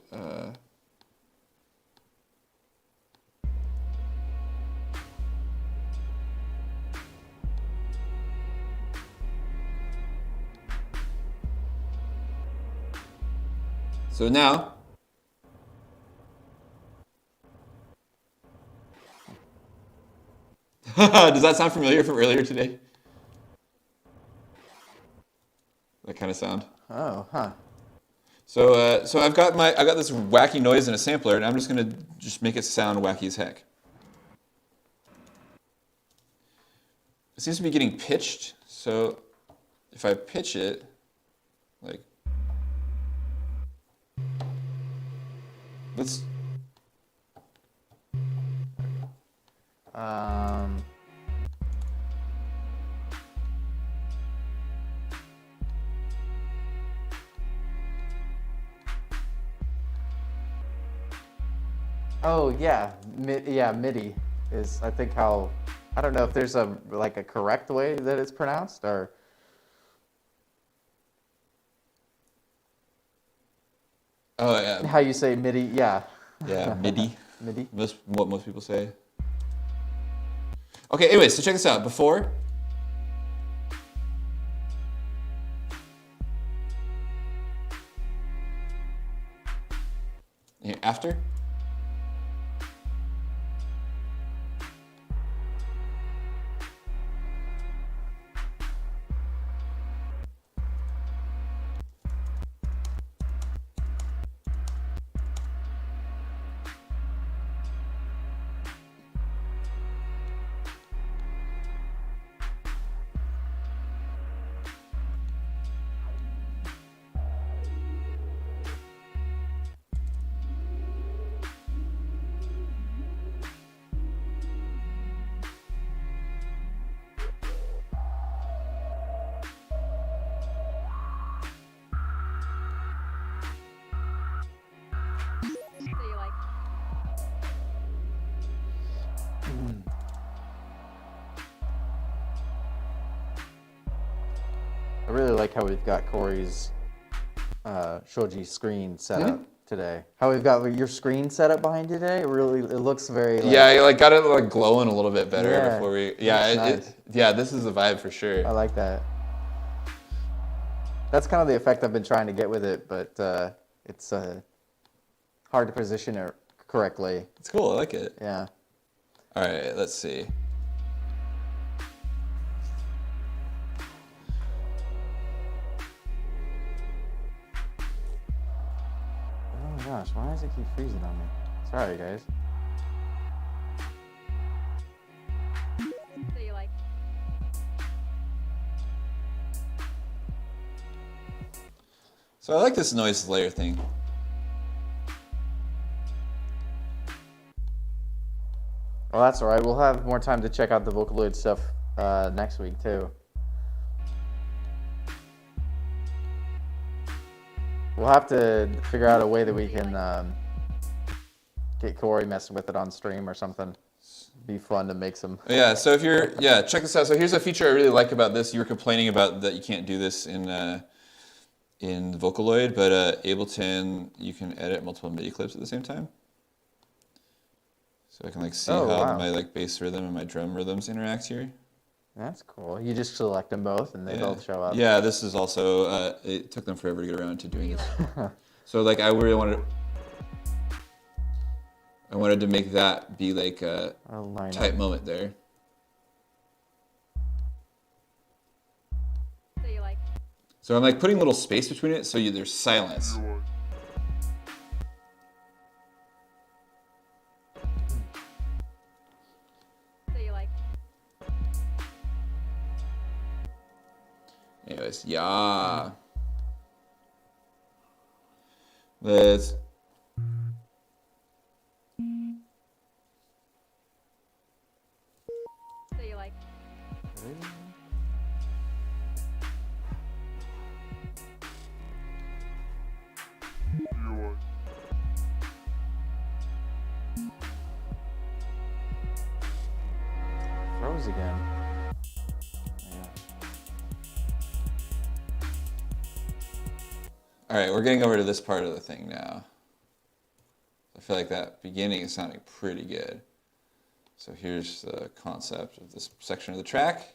so now, does that sound familiar from earlier today? That kind of sound. Oh, huh. So I got this wacky noise in a sampler, and I'm just gonna make it sound wacky as heck. It seems to be getting pitched, so if I pitch it, like, let's. Oh yeah, MIDI is I think how I don't know if there's a correct way that it's pronounced or. Oh yeah. How you say MIDI? Yeah. Yeah, MIDI. MIDI. What most people say. Okay, anyway, so check this out. Before. Here, after. I really like how we've got Cory's Shoji screen set up today. How we've got your screen set up behind you today. It looks very. Like, Yeah, I like got it like glowing a little bit better Yeah, before we. Yeah, nice. yeah, this is a vibe for sure. I like that. That's kind of the effect I've been trying to get with it, but it's hard to position it correctly. It's cool. I like it. Yeah. All right, let's see. Oh my gosh, why does it keep freezing on me? Sorry, guys. So you like. So I like this noise layer thing. Well, that's all right. We'll have more time to check out the Vocaloid stuff next week, too. We'll have to figure out a way that we can get Cory messing with it on stream or something. Be fun to make some. Yeah, so if you're, check this out. So here's a feature I really like about this. You were complaining about that you can't do this in Vocaloid, but Ableton, you can edit multiple MIDI clips at the same time. So I can like see how my like bass rhythm and my drum rhythms interact here. That's cool. You just select them both and they both show up. Yeah, this is also, it took them forever to get around to doing this. So like I really wanted to make that be like a tight moment there. So you like. So I'm like putting a little space between it so there's silence. So you like. Anyways, yeah. Let's. So you like. Froze again. All right, we're getting over to this part of the thing now. I feel like that beginning is sounding pretty good. So here's the concept of this section of the track.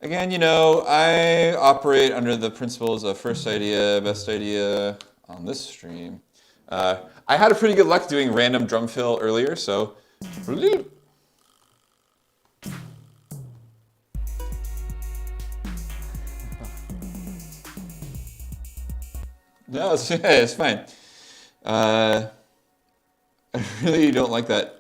Again, you know, I operate under the principles of first idea, best idea on this stream. I had a pretty good luck doing random drum fill earlier, so. No, it's fine. I really don't like that.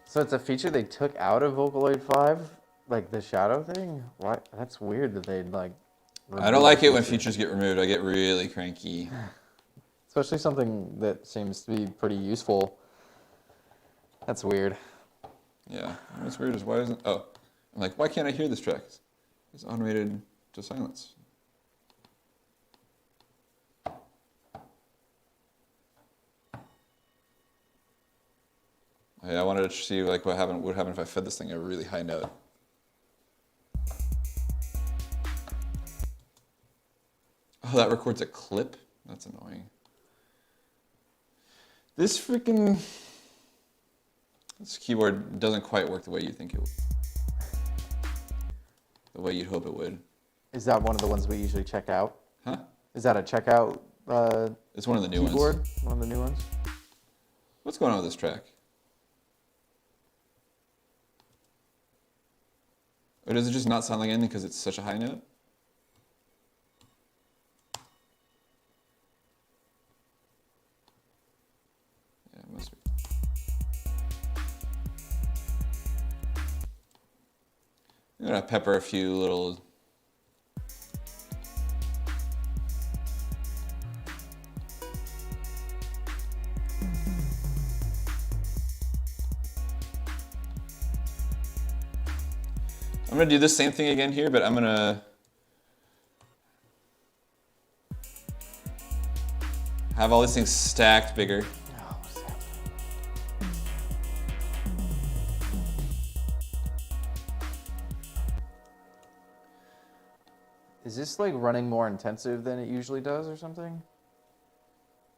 So it's a feature they took out of Vocaloid 5? Like the shadow thing? What? That's weird that they'd like. I don't like it when features get removed. I get really cranky. Especially something that seems to be pretty useful. That's weird. Yeah. What's weird is why isn't. Oh. I'm like, why can't I hear this track? It's automated to silence. Yeah, I wanted to see like what would happen if I fed this thing a really high note. Oh, that records a clip? That's annoying. This keyboard doesn't quite work the way you think it would. The way you'd hope it would. Is that one of the ones we usually check out? Huh? Is that a checkout It's one of the new keyboard? ones. One of the new ones? What's going on with this track? Or does it just not sound like anything because it's such a high note? Yeah, it must be. I'm gonna pepper a few little. I'm gonna do the same thing again here, but I'm gonna have all these things stacked bigger. Oh, what's happening? Is this like running more intensive than it usually does or something?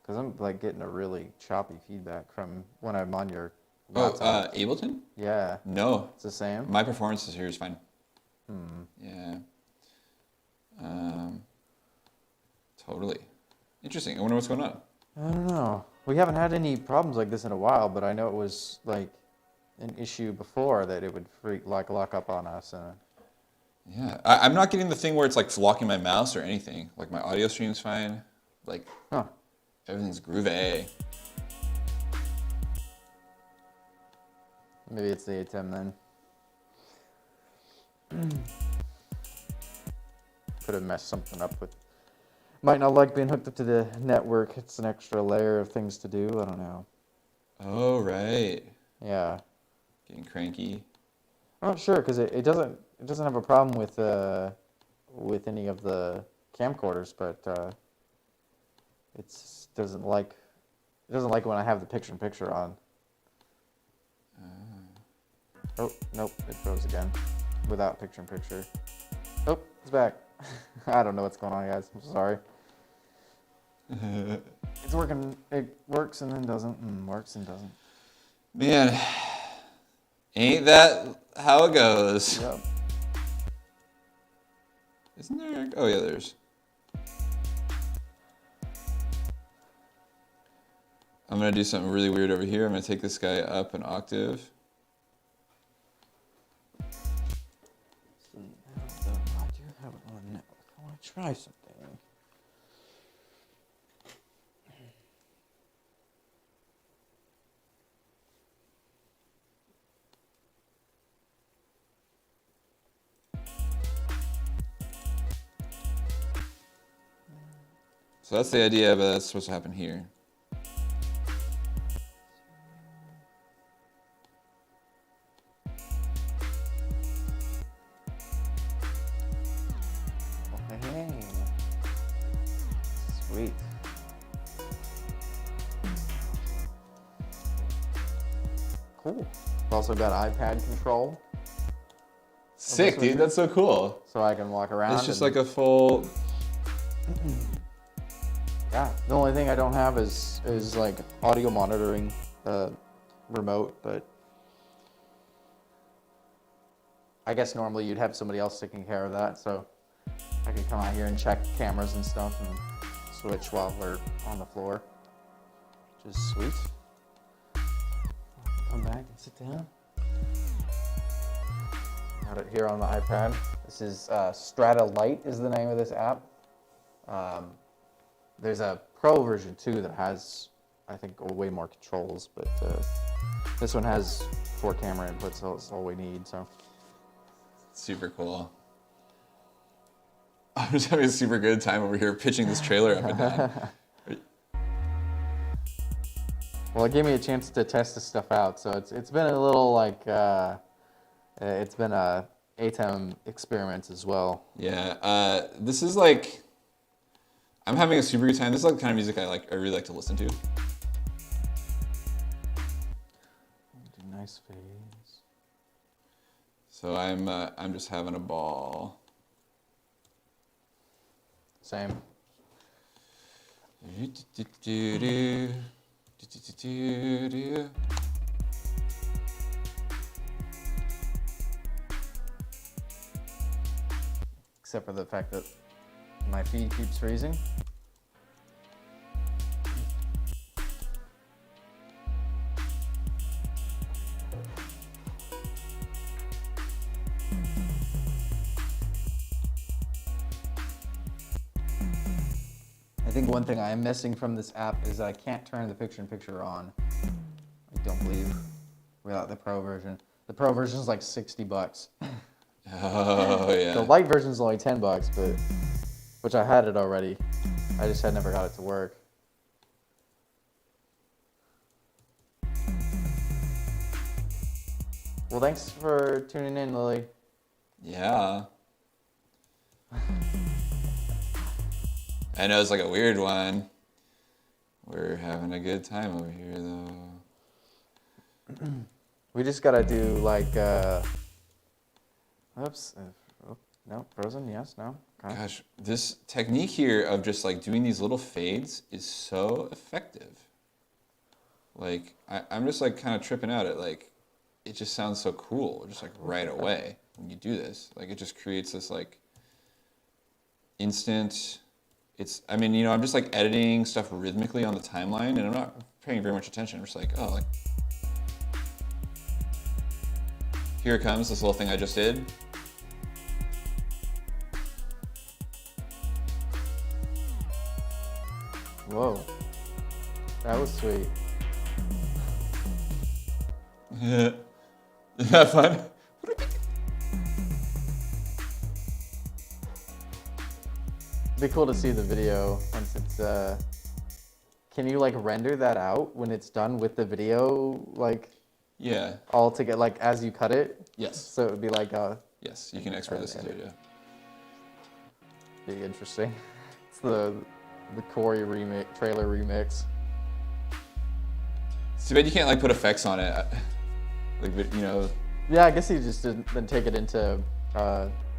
Because I'm like getting a really choppy feedback from when I'm on your laptop. Ableton? Yeah, No, it's the same. my performance here is fine. Hmm. Yeah. Totally. Interesting. I wonder what's going on. I don't know. We haven't had any problems like this in a while, but I know it was like an issue before that it would lock up on us. Yeah, I'm not getting the thing where it's like locking my mouse or anything. Like my audio stream's fine. Like Huh. everything's groovy. Maybe it's the ATEM then. Could have messed something up with. Might not like being hooked up to the network. It's an extra layer of things to do. I don't know. Oh right. Yeah. Getting cranky. I'm not sure because it doesn't have a problem with any of the camcorders, but it doesn't like when I have the picture-in-picture on. Oh nope, it froze again without picture-in-picture. Oh, it's back. I don't know what's going on, guys. I'm sorry. It's working. It works and then doesn't. And works and doesn't. Man, ain't that how it goes? Yep. Isn't there? Oh yeah, there's. I'm gonna do something really weird over here. I'm gonna take this guy up an octave. I do have it on the network. I want to try something. So that's the idea, but that's supposed to happen here. Hey. Sweet. Cool. I've also got iPad control, Sick, dude. That's so cool. so I can walk around. It's just and- like a full. Yeah. The only thing I don't have is like audio monitoring remote, but I guess normally you'd have somebody else taking care of that, so I could come out here and check cameras and stuff and switch while we're on the floor, which is sweet. Come back and sit down. Got it here on the iPad. This is Strata Lite is the name of this app. There's a Pro version too that has, I think, way more controls, but this one has 4 camera inputs, so it's all we need. So Super cool. I'm just having a super good time over here pitching this trailer up and down. well, it gave me a chance to test this stuff out. So it's been a little like it's been a ATEM experiment as well. Yeah, this is like, I'm having a super good time. This is like the kind of music I really like to listen to. Do nice fades. So I'm just having a ball. Same. Except for the fact that my feed keeps freezing. I think one thing I am missing from this app is that I can't turn the picture-in-picture on. I don't believe without the Pro version. The Pro version is like $60. Oh yeah. The light version is only $10, but which I had it already. I just had never got it to work. Well, thanks for tuning in, Lily. Yeah. I know it's like a weird one. We're having a good time over here, though. We just gotta do like, oops. Oh, no, frozen, yes, no. Okay. Gosh, this technique here of just like doing these little fades is so effective. Like, I'm just like kind of tripping out at like, it just sounds so cool, just like right away when you do this. Like, it just creates this like instant. I mean, you know, I'm just like editing stuff rhythmically on the timeline and I'm not paying very much attention. I'm just like, oh, like, here it comes, this little thing I just did. Whoa. That was sweet. Isn't that fun? It'd be cool to see the video once it's, can you like render that out when it's done with the video, like Yeah. all together, like as you cut it? Yes. So it would be like Yes, you can export this into it, yeah. be interesting. It's the Cory trailer remix. It's too bad you can't like put effects on it. Like, you know. Yeah, I guess he just didn't then take it into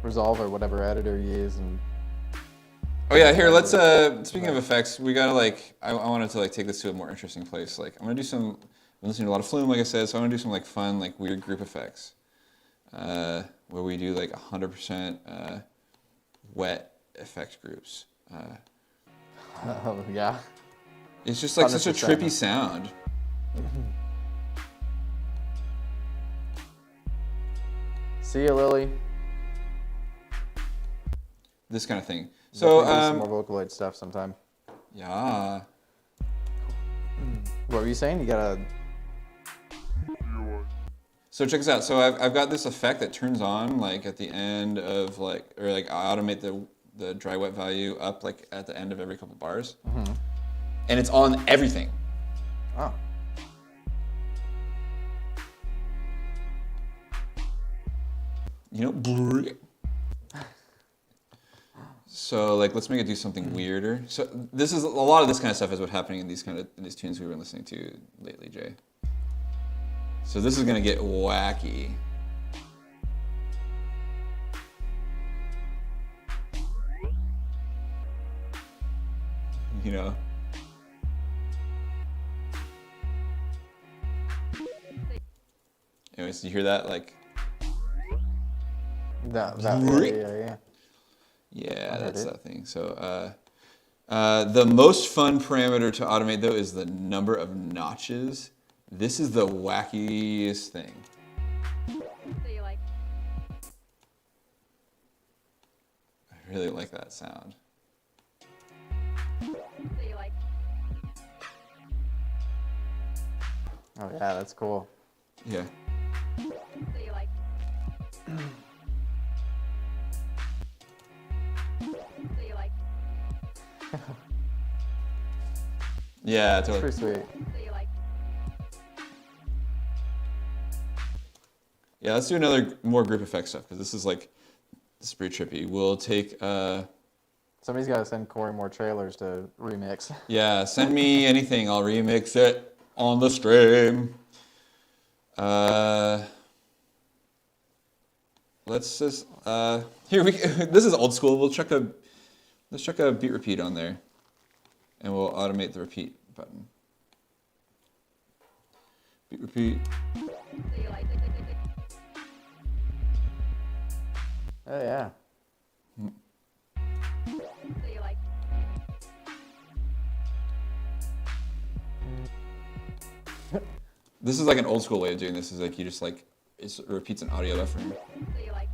Resolve or whatever editor you use and. Oh yeah, here, let's, speaking of effects, we gotta like, I wanted to like take this to a more interesting place. Like, I'm gonna do some, I'm listening to a lot of Flume, like I said, so I'm gonna do some like fun, like weird group effects. Where we do like 100% wet effect groups. Oh, yeah. It's just like such a 100%. trippy sound. See ya, Lily. This kind of thing. So, Definitely do some more Vocaloid stuff sometime. yeah. What were you saying? You gotta. So check this out. So I've got this effect that turns on like at the end of like, or like I automate the dry wet value up like at the end of every couple bars. Mm-hmm. And it's on everything. Oh. You know? So like, let's make it do something weirder. So this is, a lot of this kind of stuff is what's happening in these tunes we've been listening to lately, Jay. So this is gonna get wacky. You know? Anyways, you hear that? Like, Yeah. yeah, I that's heard it. that thing. So the most fun parameter to automate though is the number of notches. This is the wackiest thing. So you like, I really like that sound. so you like, Oh yeah, that's cool. Yeah. so you like, so you like, Yeah, It's totally. pretty sweet. so you like, Yeah, let's do another more group effect stuff because this is pretty trippy. We'll take Somebody's gotta send Cory more trailers to remix. yeah, send me anything. I'll remix it on the stream. Let's just here we. This is old school. Let's chuck a beat repeat on there, and we'll automate the repeat button. Beat repeat. so you like, Oh yeah. so you like, This is like an old school way of doing this. Is like you just like it repeats an audio buffer. so you like,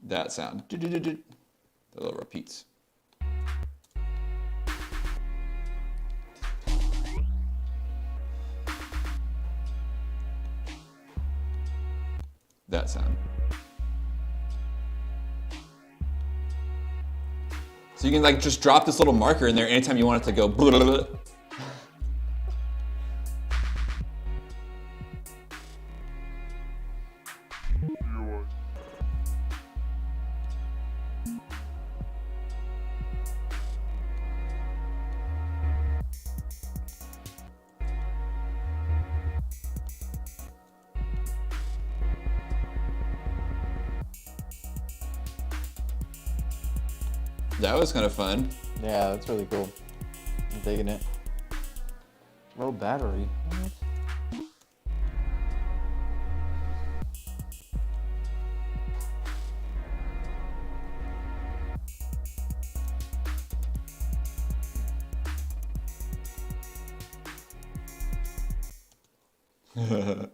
That sound. The little repeats. that sound. So you can like just drop this little marker in there anytime you want it to go blah, blah, blah. That was kind of fun. Yeah, that's really cool. I'm digging it. Low battery. What?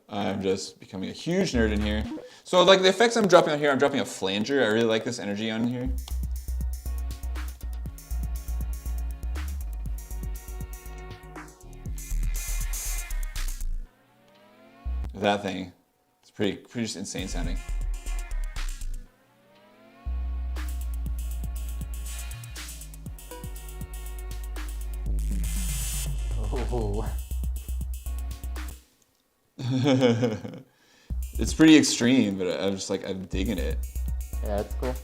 I'm just becoming a huge nerd in here. So like the effects I'm dropping on here, I'm dropping a flanger. I really like this energy on here. That thing, it's pretty just insane sounding. Oh. It's pretty extreme, but I'm just like, I'm digging it. Yeah, it's cool.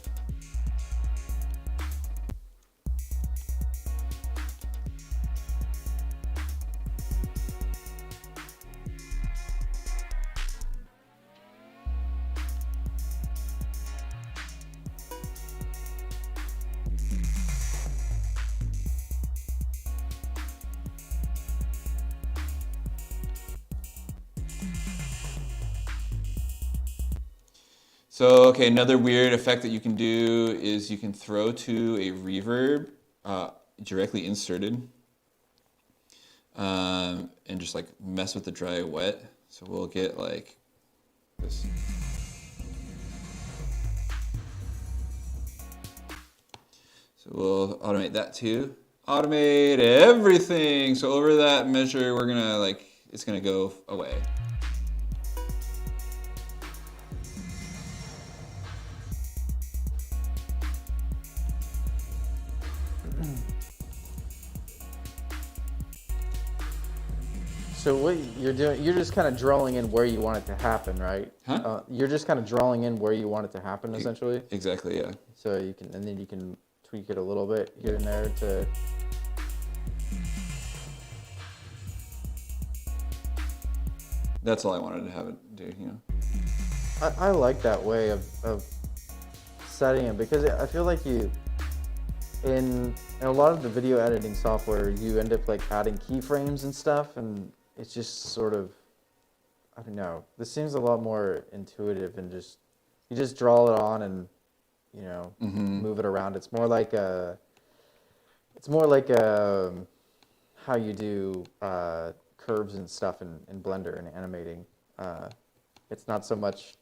So, okay, another weird effect that you can do is you can throw to a reverb directly inserted and just like mess with the dry wet. So we'll get like this. So we'll automate that too. Automate everything. So over that measure, we're gonna like, it's gonna go away. So what you're doing, you're just kind of drawing in where you want it to happen, right? Huh? You're just kind of drawing in where you want it to happen, essentially. Exactly, yeah. So you can, and then you can tweak it a little bit here and there to. That's all I wanted to have it do, you know. I like that way of setting it because I feel like you, in a lot of the video editing software, you end up like adding keyframes and stuff, and it's just sort of, I don't know. This seems a lot more intuitive and just, you just draw it on and, you know, move it around. It's more like how you do curves and stuff in Blender and animating. It's not so much,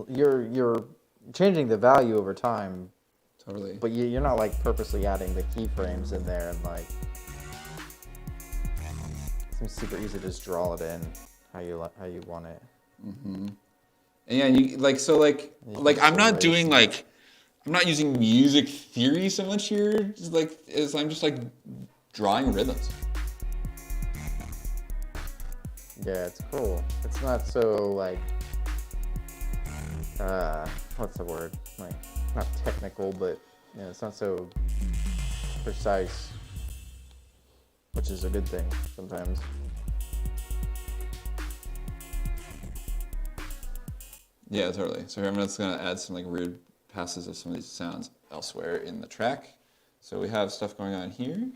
you're changing the value over time. Totally. But you're not like purposely adding the keyframes in there and like, it's super easy to just draw it in how you want it. And yeah, you like I'm not doing like, I'm not using music theory so much here. Just like as I'm just like drawing rhythms. Yeah, it's cool. It's not so like, what's the word? Like, not technical, but you know, it's not so precise, which is a good thing sometimes. Yeah, totally. So here I'm just gonna add some like weird passes of some of these sounds elsewhere in the track. So we have stuff going on here.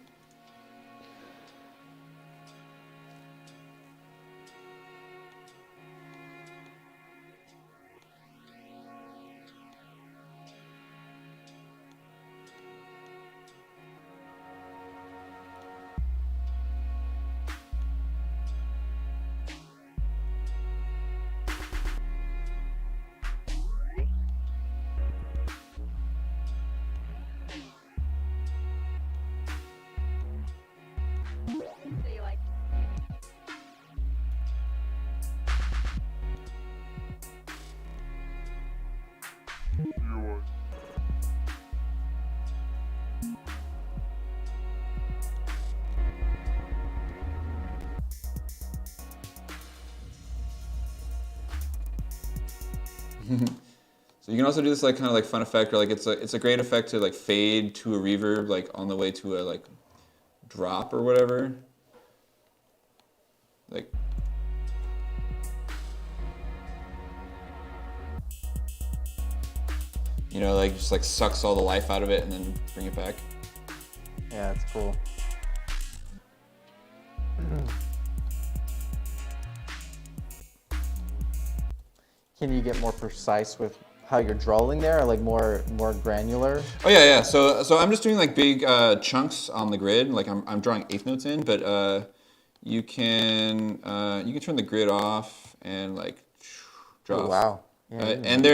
So you can also do this like kind of like fun effect, or like it's a great effect to like fade to a reverb like on the way to a like drop or whatever. Like like just like sucks all the life out of it and then bring it back. Yeah, it's cool. Can you get more precise with how you're drawing there, or like more granular? Oh yeah. So I'm just doing like big chunks on the grid. Like I'm drawing eighth notes in, but you can turn the grid off and like draw. Oh, wow. Yeah, And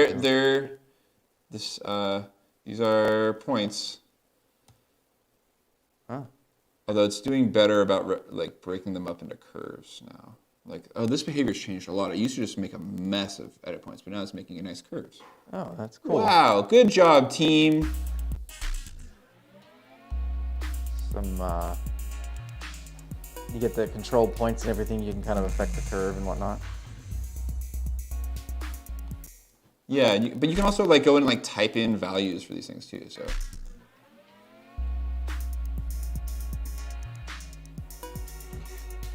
these are points. Huh. Although it's doing better about like breaking them up into curves now. Like, oh, this behavior's changed a lot. It used to just make a mess of edit points, but now it's making a nice curves. Oh, that's cool. Wow, good job, team. Some you get the control points and everything. You can kind of affect the curve and whatnot. Yeah, but you can also like go and like type in values for these things too. So.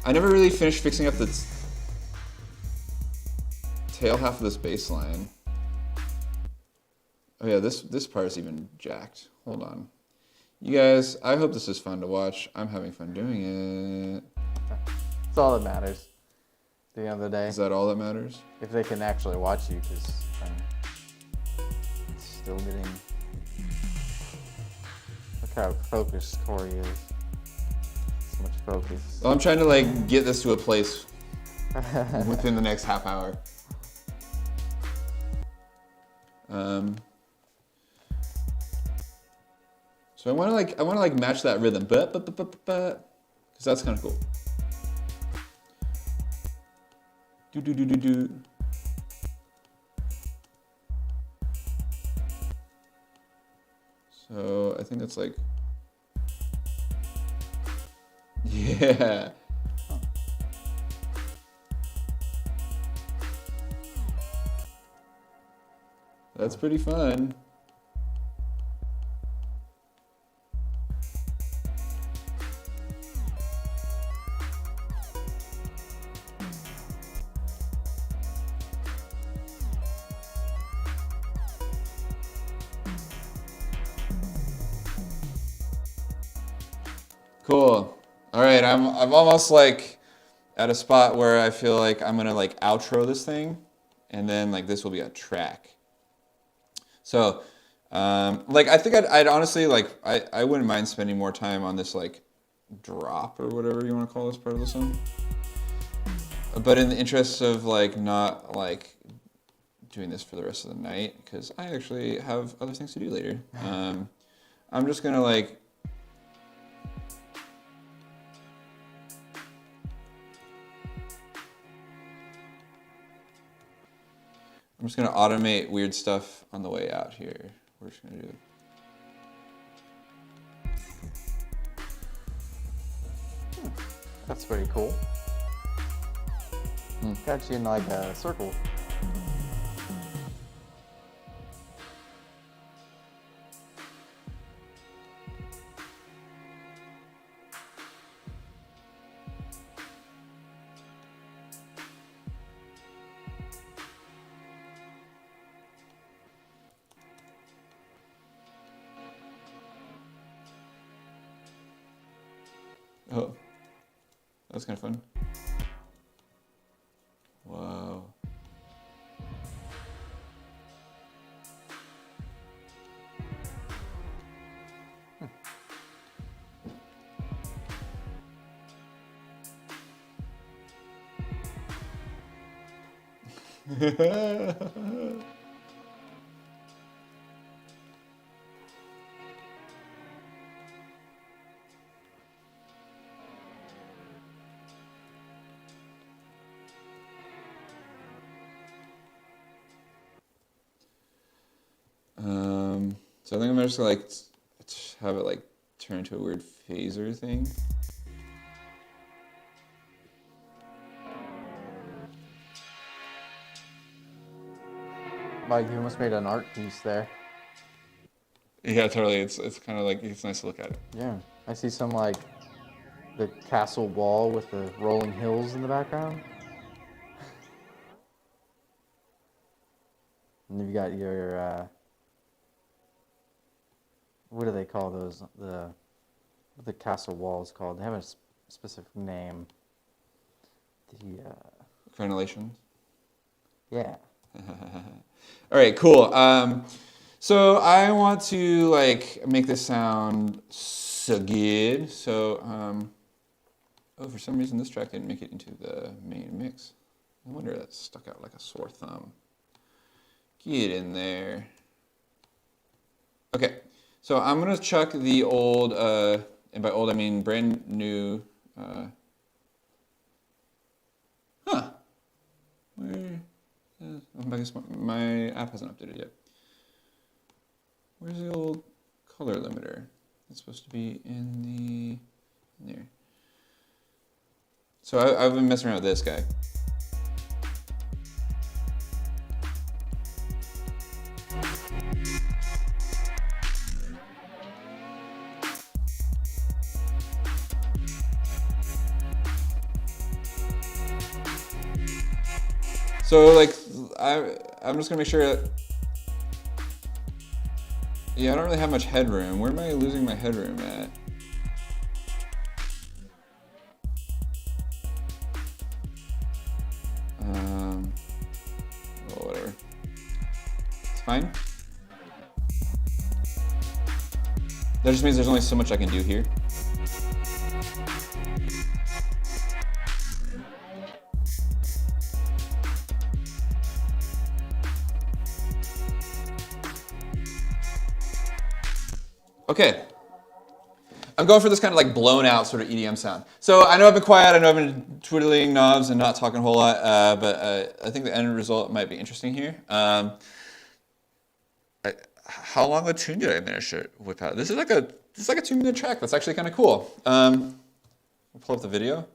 I never really finished fixing up the tail half of this bass line. Oh yeah, this part is even jacked. Hold on. You guys, I hope this is fun to watch. I'm having fun doing it. It's all that matters. At the end of the day. Is that all that matters? If they can actually watch you, because I'm still getting... Look how focused Cory is. So much focus. Well, I'm trying to like get this to a place within the next half hour. So I want to match that rhythm, but because that's kind of cool. Do. So I think it's like, yeah. That's pretty fun. Cool. All right, I'm almost like at a spot where I feel like I'm gonna like outro this thing, and then like this will be a track. So, like I think I'd honestly like I wouldn't mind spending more time on this like drop or whatever you want to call this part of the song. But in the interest of like not like doing this for the rest of the night, because I actually have other things to do later. I'm just gonna like. I'm just gonna automate weird stuff on the way out here. We're just gonna do. That's pretty cool. Got you in like a circle. Oh, that's kind of fun. Wow. So I think I'm just gonna like have it like turn into a weird phaser thing. Mike, you almost made an art piece there. Yeah, totally. It's kind of like, it's nice to look at it. Yeah, I see some like the castle wall with the rolling hills in the background. And you've got your what do they call those? The castle walls called? They have a specific name. The Crenellations. yeah. All right, cool. So I want to like make this sound so good. So, oh, for some reason this track didn't make it into the main mix. I wonder if that stuck out like a sore thumb. Get in there. Okay, so I'm gonna chuck the old, and by old I mean brand new. Where? I guess my app hasn't updated yet. Where's the old color limiter? It's supposed to be in there. So I've been messing around with this guy. So like, I'm just gonna make sure that, yeah, I don't really have much headroom. Where am I losing my headroom at? Well, whatever. It's fine. That just means there's only so much I can do here. Okay, I'm going for this kind of like blown out sort of EDM sound. So I know I've been quiet, I know I've been twiddling knobs and not talking a whole lot, but I think the end result might be interesting here. How long a tune did I manage to whip out? This is like a 2-minute track. That's actually kind of cool. I'll pull up the video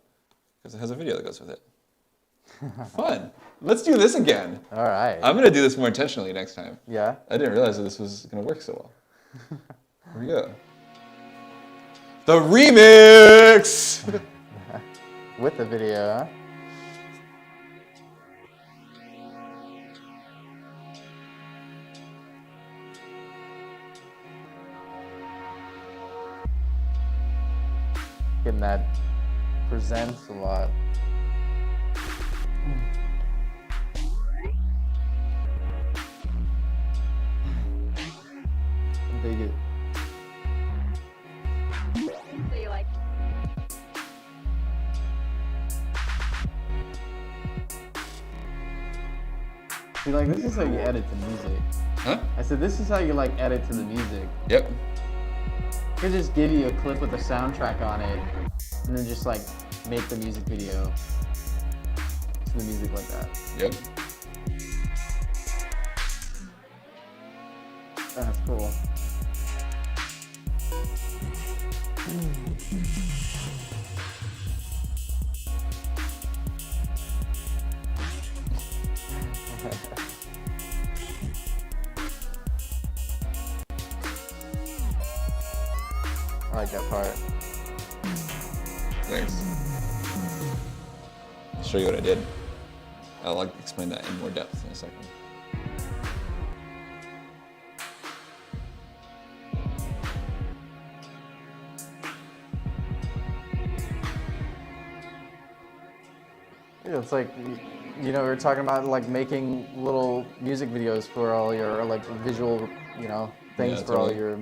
because it has a video that goes with it. Fun. Let's do this again. All right. I'm gonna do this more intentionally next time. Yeah. I didn't realize that this was gonna work so well. Here we go. The remix! With the video, huh? Getting that presents a lot. Dig it. So you like. See, like, this is how you edit the music. Huh? I said, this is how you, like, edit to the music. Yep. I could just give you a clip with a soundtrack on it, and then just, like, make the music video to the music like that. Yep. That's cool. I like that part. Thanks. I'll show you what I did. I'll like explain that in more depth in a second. Yeah, it's like, you know, we were talking about like making little music videos for all your, or like visual, you know, things Yeah, for all totally. your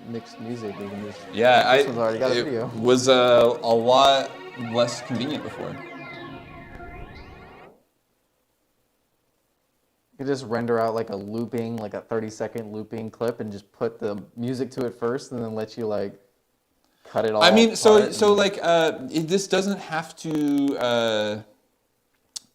mixed music. You can just, Yeah, this one's already got a it video. was a lot less convenient before. You could just render out like a looping, like a 30-second looping clip, and just put the music to it first, and then let you like cut it all. I mean, so apart and- like this doesn't have to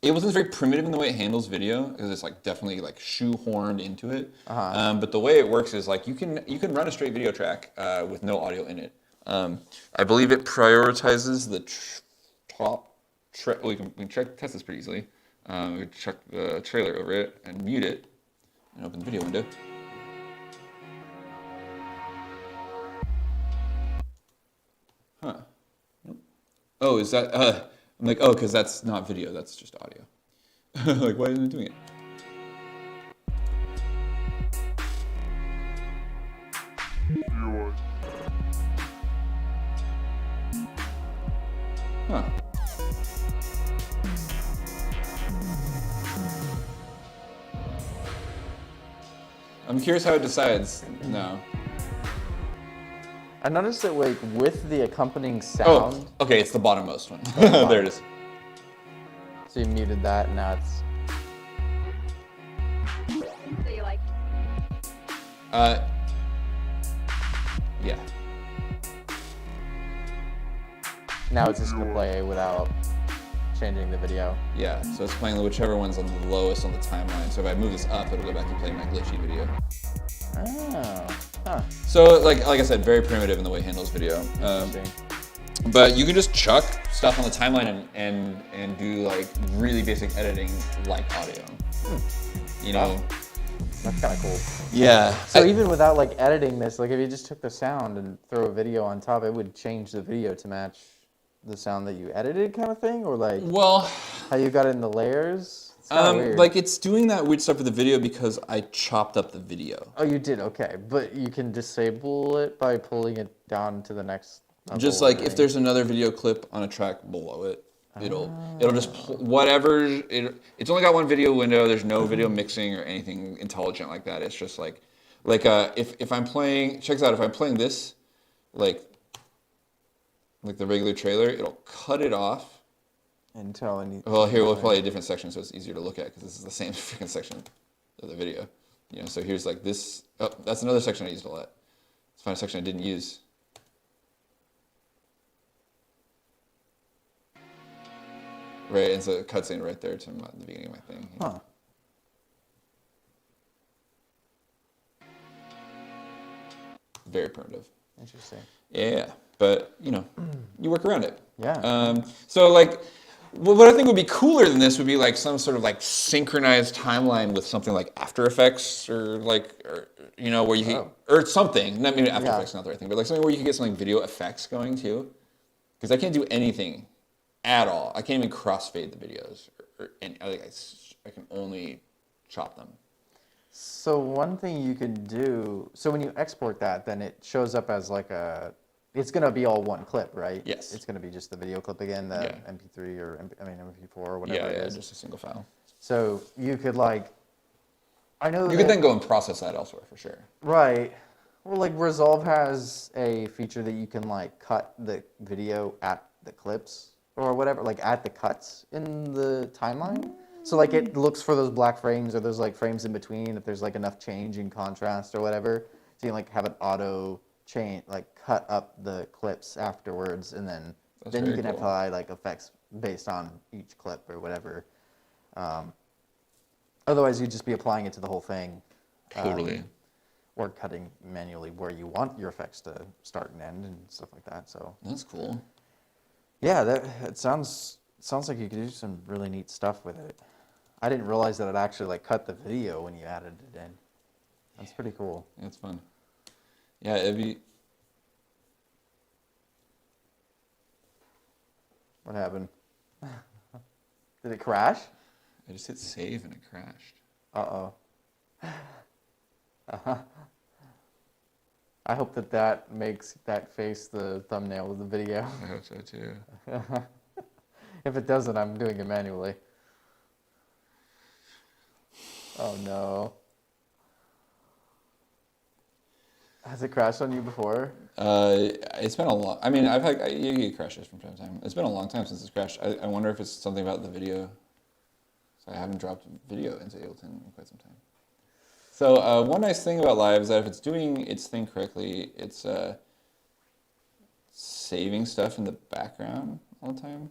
it wasn't very primitive in the way it handles video, because it's like definitely like shoehorned into it. But the way it works is like you can run a straight video track with no audio in it. I believe it prioritizes the top. We can test this pretty easily. We can check the trailer over it and mute it, and open the video window. Huh. Oh, is that? I'm like, oh, because that's not video. That's just audio. Like, why isn't it doing it? Huh. I'm curious how it decides. No. I noticed that like with the accompanying Oh, sound, okay, it's the bottommost one. bottom. There it is. so you muted that, and now it's So you like. Yeah. now it's just gonna play without changing the video. Yeah, so it's playing whichever one's on the lowest on the timeline. So if I move this up, it'll go back and play my glitchy video. Oh, huh. So like I said, very primitive in the way it handles video. Interesting. But you can just chuck stuff on the timeline and do like really basic editing like audio. You know? Wow. That's kind of cool. Yeah. So even without like editing this, like if you just took the sound and throw a video on top, it would change the video to match the sound that you edited, kind of thing, or like Well, how you got it in the layers. It's kinda weird. like it's doing that weird stuff with the video because I chopped up the video. Oh, you did, okay, but you can disable it by pulling it down to the next level. Just like if there's another video clip on a track below it, it'll just whatever. It's only got one video window. There's no video mixing or anything intelligent like that. It's just like if I'm playing, check this out. If I'm playing this, like the regular trailer, it'll cut it off. until I need. Well, here we'll play a different section so it's easier to look at because this is the same freaking section of the video. You know, so here's like this. Oh, that's another section I used a lot. Let's find a section I didn't use. Right, and so it cuts in right there to the beginning of my thing. Huh. Very primitive. Interesting. Yeah, but you know, you work around it. Yeah. So like, what I think would be cooler than this would be like some sort of like synchronized timeline with something like After Effects or you know where you can, or something. Not maybe After Effects is not the right thing, but like something where you can get something video effects going too. Because I can't do anything at all. I can't even crossfade the videos, I can only chop them. So one thing you could do, so when you export that, then it shows up as like it's gonna be all one clip, right? Yes. It's gonna be just the video clip again, the Yeah. MP3 or MP4 or whatever Yeah, it is. just a single file. So you could like, I know You could then go and process that elsewhere for sure. right. Well, like Resolve has a feature that you can like cut the video at the clips or whatever, like at the cuts in the timeline. So like it looks for those black frames or those like frames in between if there's like enough change in contrast or whatever. So you can like have an auto change, like cut up the clips afterwards, and then That's you very can cool. apply like effects based on each clip or whatever. Otherwise, you'd just be applying it to the whole thing. Totally. Or cutting manually where you want your effects to start and end and stuff like that. So That's cool. yeah, it sounds like you could do some really neat stuff with it. I didn't realize that it actually like cut the video when you added it in. That's pretty cool. Yeah, it's fun. Yeah, it'd be. What happened? Did it crash? I just hit save and it crashed. Uh-oh. I hope that makes that face the thumbnail of the video. I hope so too. If it doesn't, I'm doing it manually. Oh no. Has it crashed on you before? It's been a long. I mean, you get crashes from time to time. It's been a long time since it's crashed. I wonder if it's something about the video. So I haven't dropped video into Ableton in quite some time. So one nice thing about Live is that if it's doing its thing correctly, it's saving stuff in the background all the time.